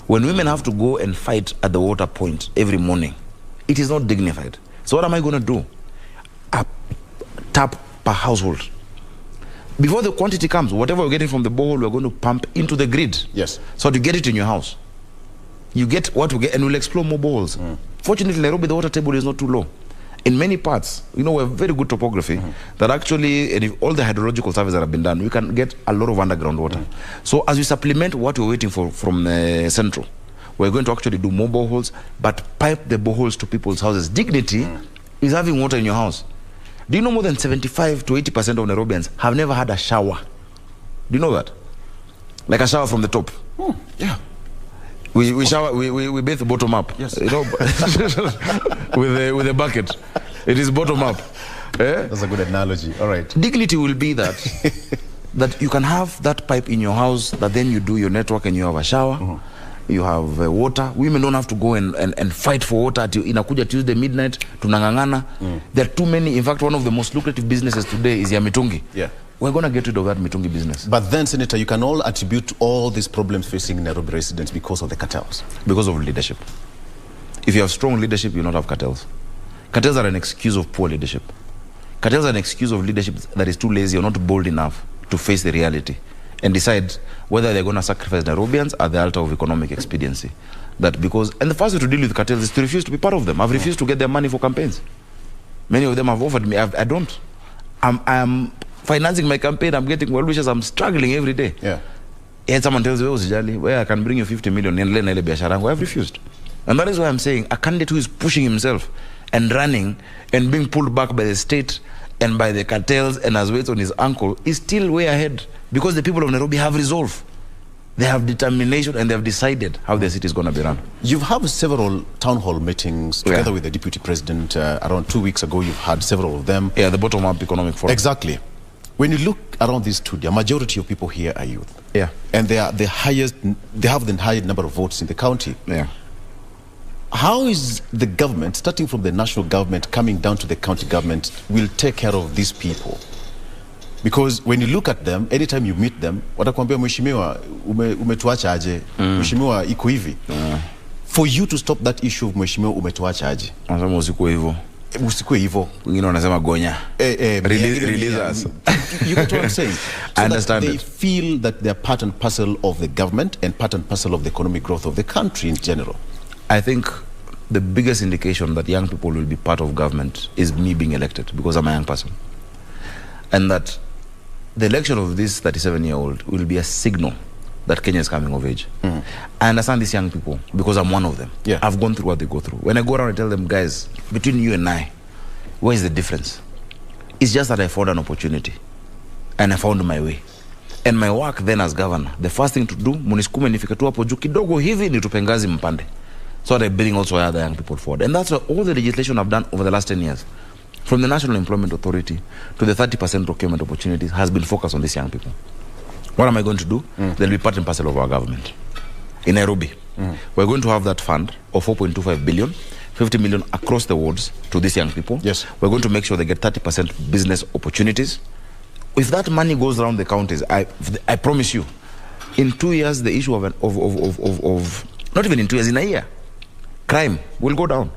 Speaker 2: When women have to go and fight at the water point every morning, it is not dignified. So what am I going to do? A tap per household. Before the quantity comes, whatever we're getting from the borehole, we're going to pump into the grid.
Speaker 1: Yes.
Speaker 2: So to get it in your house, you get what we get, and we'll explore more boreholes. Fortunately, Nairobi, the water table is not too low. In many parts, we have very good topography that actually, and if all the hydrological surveys that have been done, we can get a lot of underground water. So as we supplement what we're waiting for from the central, we're going to actually do more boreholes, but pipe the boreholes to people's houses. Dignity is having water in your house. Do you know more than 75 to 80% of Nairobians have never had a shower? Do you know that? Like a shower from the top.
Speaker 1: Yeah.
Speaker 2: We shower, we bathe bottom up.
Speaker 1: Yes.
Speaker 2: You know, with a bucket. It is bottom up.
Speaker 1: That's a good analogy. All right.
Speaker 2: Dignity will be that that you can have that pipe in your house, that then you do your network and you have a shower. You have water. Women don't have to go and fight for water till inakuja Tuesday midnight tunangangana. There are too many. In fact, one of the most lucrative businesses today is ya mitungi.
Speaker 1: Yeah.
Speaker 2: We're going to get rid of that mitungi business.
Speaker 1: But then, Senator, you can all attribute all these problems facing Nairobi residents because of the cartels.
Speaker 2: Because of leadership. If you have strong leadership, you will not have cartels. Cartels are an excuse of poor leadership. Cartels are an excuse of leadership that is too lazy or not bold enough to face the reality and decide whether they're going to sacrifice Nairobians at the altar of economic expediency. That because, and the first way to deal with cartels is to refuse to be part of them. I've refused to get their money for campaigns. Many of them have offered me. I don't. I'm financing my campaign. I'm getting well wishes. I'm struggling every day.
Speaker 1: Yeah.
Speaker 2: And someone tells me, where I can bring you 50 million and I've refused. And that is why I'm saying a candidate who is pushing himself and running and being pulled back by the state and by the cartels and has weights on his ankle is still way ahead, because the people of Nairobi have resolve. They have determination and they have decided how their city is going to be run.
Speaker 1: You've had several town hall meetings together with the deputy president. Around 2 weeks ago, you've had several of them.
Speaker 2: Yeah, the bottom-up economic forum.
Speaker 1: Exactly. When you look around this studio, a majority of people here are youth.
Speaker 2: Yeah.
Speaker 1: And they are the highest, they have the highest number of votes in the county.
Speaker 2: Yeah.
Speaker 1: How is the government, starting from the national government, coming down to the county government, will take care of these people? Because when you look at them, anytime you meet them, watakwambia mheshimiwa umetuacha aje, mheshimiwa iko hivi. For you to stop that issue of mheshimiwa umetuacha aje.
Speaker 2: Wanasema usikue hivyo.
Speaker 1: Usikue hivyo.
Speaker 2: Wengine wanasema gonya. Release us.
Speaker 1: You get what I'm saying? So
Speaker 2: I understand
Speaker 1: they feel that they're part and parcel of the government and part and parcel of the economic growth of the country in general.
Speaker 2: I think the biggest indication that young people will be part of government is me being elected, because I'm a young person. And that the election of this 37-year-old will be a signal that Kenya is coming of age. I understand these young people because I'm one of them.
Speaker 1: Yeah.
Speaker 2: I've gone through what they go through. When I go around and tell them, guys, between you and I, where is the difference? It's just that I found an opportunity and I found my way. And my work then as governor, the first thing to do, munisukume nifike tu hapo juu kidogo hivi nitupe ngazi mpande. So that I bring also other young people forward. And that's all the legislation I've done over the last 10 years. From the National Employment Authority to the 30% procurement opportunities has been focused on these young people. What am I going to do? They'll be part and parcel of our government. In Nairobi, we're going to have that fund of 4.25 billion, 50 million across the wards to these young people.
Speaker 1: Yes.
Speaker 2: We're going to make sure they get 30% business opportunities. If that money goes around the counties, I promise you, in 2 years, the issue of not even in 2 years, in a year, crime will go down.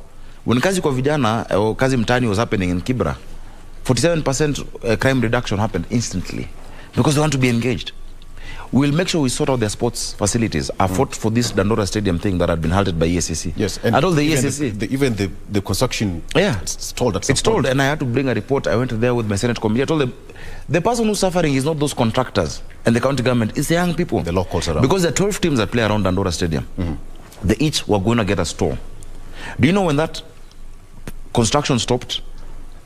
Speaker 2: When kazi kwa vijana or kazi mtani was happening in Kibra, 47% crime reduction happened instantly because they want to be engaged. We'll make sure we sort out their sports facilities. I fought for this Dandora Stadium thing that had been halted by ESCC.
Speaker 1: Yes,
Speaker 2: and I told the ESCC.
Speaker 1: Even the construction, it's stalled at some
Speaker 2: It's stalled, and I had to bring a report. I went there with my Senate committee. I told them, the person who's suffering is not those contractors and the county government, it's the young people.
Speaker 1: The locals around. Because
Speaker 2: there are 12 teams that play around Dandora Stadium. They each were going to get a store. Do you know when that construction stopped,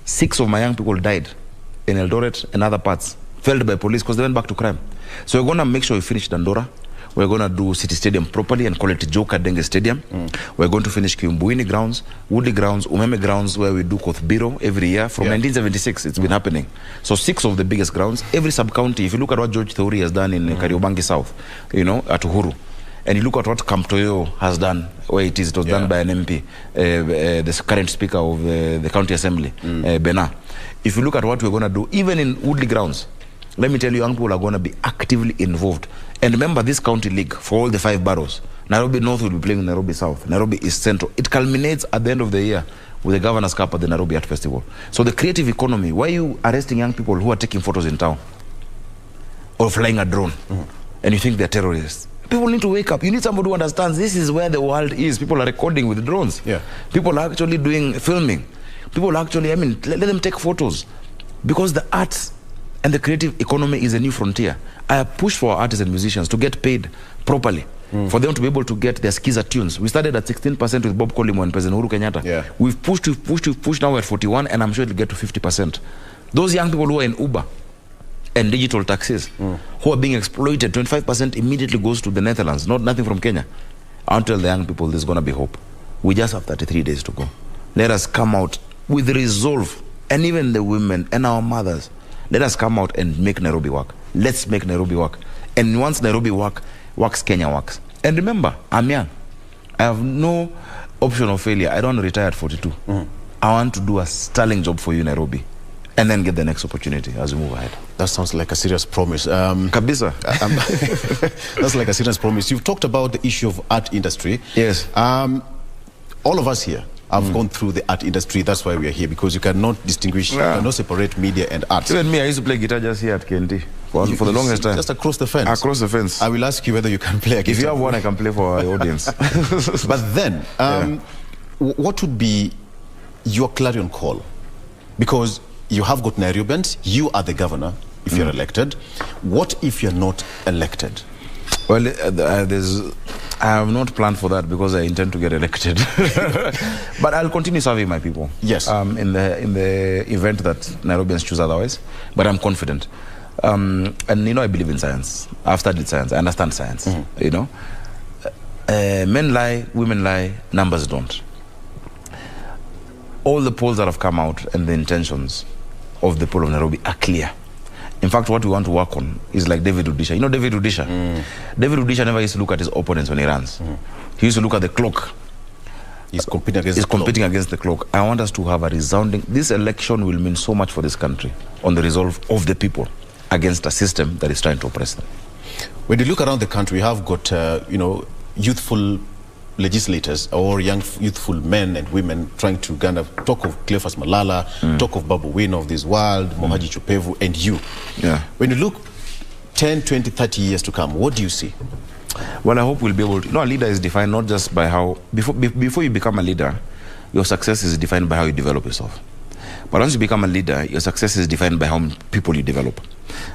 Speaker 2: 6 of my young people died in Eldoret and other parts, felled by police because they went back to crime. So we're going to make sure we finish Dandora. We're going to do City Stadium properly and call it Joka Denge Stadium. We're going to finish Kiumbuini grounds, Woodley grounds, Umeme grounds, where we do Kothbiro every year. From 1976, it's been happening. So 6 of the biggest grounds. Every sub-county, if you look at what George Theory has done in Kariobangi South, you know, at Uhuru, and you look at what Kamtoyo has done, where it was done by an MP, the current Speaker of the County Assembly, Bena. If you look at what we're going to do, even in Woodley grounds, let me tell you, young people are going to be actively involved. And remember this county league for all the 5 boroughs. Nairobi North will be playing Nairobi South. Nairobi East Central. It culminates at the end of the year with the Governor's Cup at the Nairobi Art Festival. So the creative economy, why are you arresting young people who are taking photos in town? Or flying a drone? And you think they're terrorists? People need to wake up. You need somebody who understands this is where the world is. People are recording with drones. People are actually doing filming. People are actually, let them take photos. Because the arts and the creative economy is a new frontier. I have pushed for our artists and musicians to get paid properly, for them to be able to get their skiza tunes. We started at 16% with Bob Colimo and President Uhuru Kenyatta. We've pushed, now we're at 41, and I'm sure it'll get to 50%. Those young people who are in Uber and digital taxis, who are being exploited, 25% immediately goes to the Netherlands, nothing from Kenya. I'll tell the young people there's going to be hope. We just have 33 days to go. Let us come out with resolve, and even the women and our mothers, let us come out and make Nairobi work. Let's make Nairobi work. And once Nairobi works, Kenya works. And remember, I'm young. I have no option of failure. I don't retire at 42. I want to do a sterling job for you, Nairobi, and then get the next opportunity as we move ahead.
Speaker 1: That sounds like a serious promise.
Speaker 2: Kabisa.
Speaker 1: That's like a serious promise. You've talked about the issue of art industry.
Speaker 2: Yes.
Speaker 1: All of us here have gone through the art industry. That's why we are here, because you cannot distinguish, you cannot separate media and art.
Speaker 2: Even me, I used to play guitar just here at KNT for the longest time.
Speaker 1: Just across the fence.
Speaker 2: Across the fence.
Speaker 1: I will ask you whether you can play a guitar.
Speaker 2: If you have one, I can play for our audience.
Speaker 1: But then, what would be your clarion call? Because you have got Nairobians, you are the governor if you're elected. What if you're not elected?
Speaker 2: Well, I have not planned for that because I intend to get elected. But I'll continue serving my people.
Speaker 1: Yes.
Speaker 2: In the event that Nairobians choose otherwise. But I'm confident. And I believe in science. I've studied science. I understand science. Men lie, women lie, numbers don't. All the polls that have come out and the intentions of the poll of Nairobi are clear. In fact, what we want to work on is like David Rudisha. You know David Rudisha? David Rudisha never used to look at his opponents when he runs. He used to look at the clock.
Speaker 1: He's competing against
Speaker 2: the clock. I want us to have a resounding... This election will mean so much for this country on the resolve of the people against a system that is trying to oppress them.
Speaker 1: When you look around the country, we have got, youthful legislators or young youthful men and women trying to kind of talk of Cleophas Malala, talk of Babu Wine of this world, Mohaji Chupevu, and you. When you look 10, 20, 30 years to come, what do you see?
Speaker 2: Well, I hope we'll be able to... a leader is defined not just by how... Before you become a leader, your success is defined by how you develop yourself. But once you become a leader, your success is defined by how many people you develop.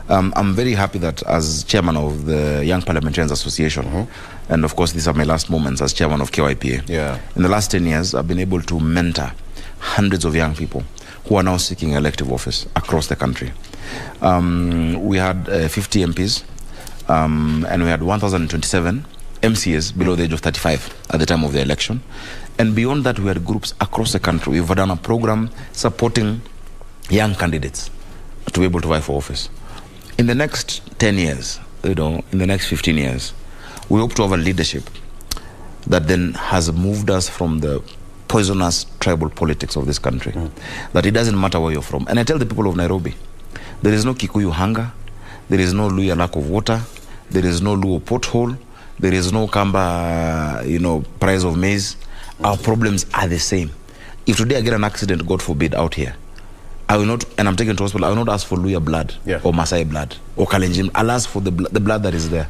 Speaker 2: I'm very happy that as chairman of the Young Parliamentarians Association, and of course these are my last moments as chairman of KYPA, in the last 10 years I've been able to mentor hundreds of young people who are now seeking elective office across the country. We had 50 MPs and we had 1,027 MCAs below the age of 35 at the time of the election. And beyond that, we had groups across the country. We've done a program supporting young candidates to be able to vie for office. In the next 10 years, in the next 15 years, we hope to have a leadership that then has moved us from the poisonous tribal politics of this country. That it doesn't matter where you're from. And I tell the people of Nairobi, there is no Kikuyu hunger, there is no Luya lack of water, there is no Luo pothole, there is no Kamba, price of maize. Our problems are the same. If today I get an accident, God forbid, out here, I will not, and I'm taken to hospital, I will not ask for Luya blood or Masai blood or Kalenjin. I'll ask for the blood that is there.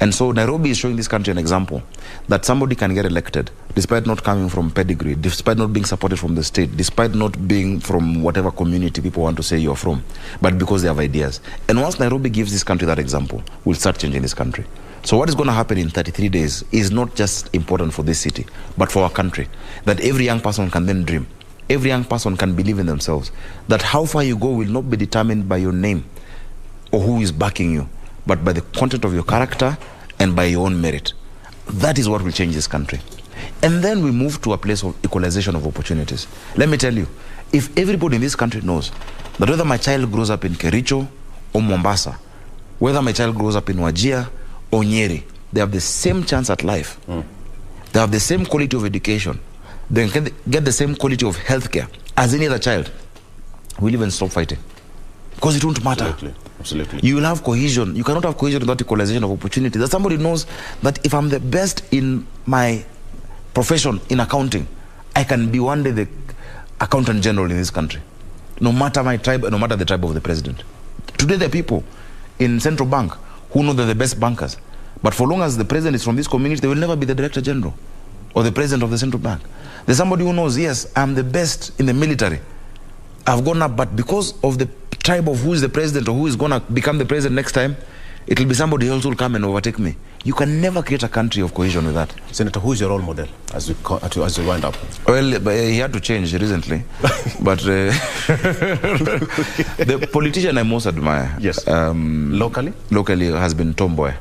Speaker 2: And so Nairobi is showing this country an example that somebody can get elected despite not coming from pedigree, despite not being supported from the state, despite not being from whatever community people want to say you're from, but because they have ideas. And once Nairobi gives this country that example, we'll start changing this country. So what is going to happen in 33 days is not just important for this city, but for our country. That every young person can then dream. Every young person can believe in themselves. That how far you go will not be determined by your name or who is backing you, but by the content of your character and by your own merit. That is what will change this country. And then we move to a place of equalization of opportunities. Let me tell you, if everybody in this country knows that whether my child grows up in Kericho or Mombasa, whether my child grows up in Wajir or Nyeri, they have the same chance at life. They have the same quality of education. They can get the same quality of healthcare as any other child. We'll even stop fighting. Because it won't matter.
Speaker 1: Absolutely. Absolutely.
Speaker 2: You will have cohesion. You cannot have cohesion without equalization of opportunity. That somebody knows that if I'm the best in my profession in accounting, I can be one day the accountant general in this country. No matter my tribe, no matter the tribe of the president. Today there are people in central bank who know they're the best bankers. But for long as the president is from this community, they will never be the director general or the president of the central bank. There's somebody who knows, yes, I'm the best in the military. I've gone up, but because of the tribe of who is the president or who is going to become the president next time, it will be somebody else who will come and overtake me. You can never create a country of cohesion with that.
Speaker 1: Senator, who is your role model as you wind up?
Speaker 2: Well, he had to change recently. But the politician I most admire,
Speaker 1: yes, locally
Speaker 2: has been Tom Mboya.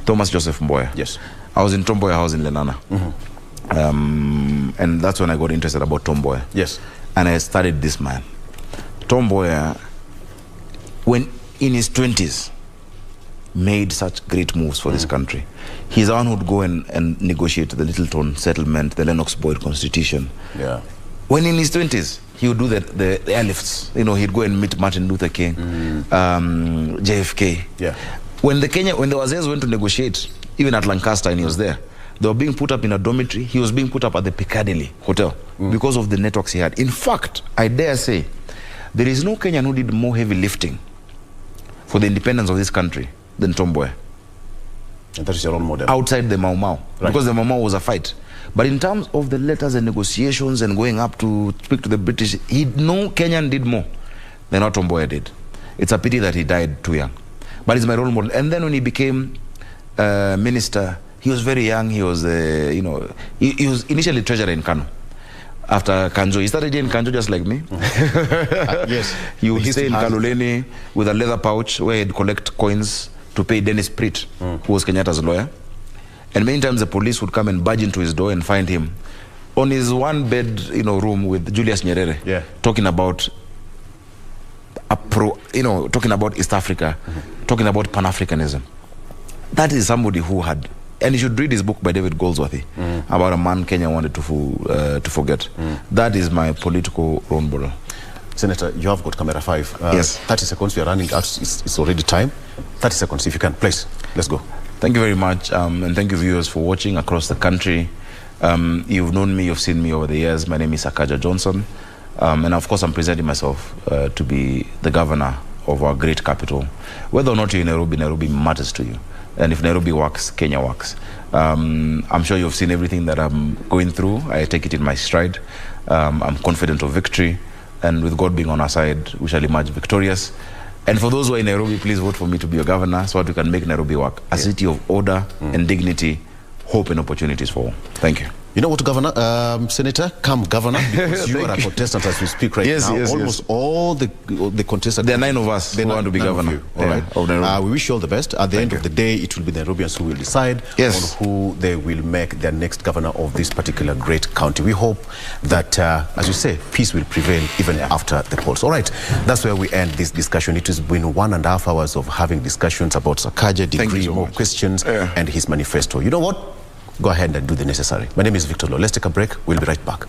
Speaker 2: Thomas Joseph Mboya.
Speaker 1: Yes.
Speaker 2: I was in Tom Mboya house in Lenana. And that's when I got interested about Tom Mboya.
Speaker 1: Yes.
Speaker 2: And I studied this man. Tom Mboya, when in his 20s, made such great moves for this country. He's the one who'd go and negotiate the Littleton settlement, the Lennox Boyd Constitution.
Speaker 1: Yeah.
Speaker 2: When in his 20s, he would do the airlifts. You know, he'd go and meet Martin Luther King, JFK.
Speaker 1: Yeah.
Speaker 2: When the Wazirs went to negotiate, even at Lancaster, and he was there, they were being put up in a dormitory. He was being put up at the Piccadilly Hotel because of the networks he had. In fact, I dare say, there is no Kenyan who did more heavy lifting for the independence of this country than Tom Mboya.
Speaker 1: And that is your role model.
Speaker 2: Outside the Mau Mau.
Speaker 1: Right.
Speaker 2: Because the Mau Mau was a fight. But in terms of the letters and negotiations and going up to speak to the British, no Kenyan did more than what Tom Mboya did. It's a pity that he died too young. But he's my role model. And then when he became minister, he was very young. He was, he was initially treasurer in Kano. After Kanjo, he started in Kanjo just like me.
Speaker 1: Yes.
Speaker 2: He would stay in Kaloleni with a leather pouch where he'd collect coins to pay Dennis Pritt, who was Kenyatta's lawyer. And many times the police would come and barge into his door and find him on his one-bed, room with Julius Nyerere, talking about talking about East Africa, talking about Pan-Africanism. That is somebody who had, and you should read his book by David Goldsworthy about a man Kenya wanted to forget. That is my political role model.
Speaker 1: Senator, you have got camera 5.
Speaker 2: Yes.
Speaker 1: 30 seconds, we are running out. It's already time. 30 seconds, if you can, please. Let's go.
Speaker 2: Thank you very much, and thank you viewers for watching across the country. You've known me, you've seen me over the years. My name is Sakaja Johnson, and of course I'm presenting myself to be the governor of our great capital. Whether or not you're in Nairobi, Nairobi matters to you. And if Nairobi works, Kenya works. I'm sure you've seen everything that I'm going through. I take it in my stride. I'm confident of victory. And with God being on our side, we shall emerge victorious. And for those who are in Nairobi, please vote for me to be your governor so that we can make Nairobi work. A city of order and dignity, hope and opportunities for all. Thank you.
Speaker 1: You know what, Governor, Senator, come Governor, because you are a contestant as we speak right now. Almost all the contestants.
Speaker 2: There are 9 of us who want to be governor.
Speaker 1: All right. We wish you all the best. At the end of the day, it will be the Nairobians who will decide on who they will make their next governor of this particular great county. We hope that, as you say, peace will prevail even after the polls. All right. That's where we end this discussion. It has been 1.5 hours of having discussions about Sakaja, degree, more questions, and his manifesto. You know what? Go ahead and do the necessary. My name is Victor Oloo. Let's take a break. We'll be right back.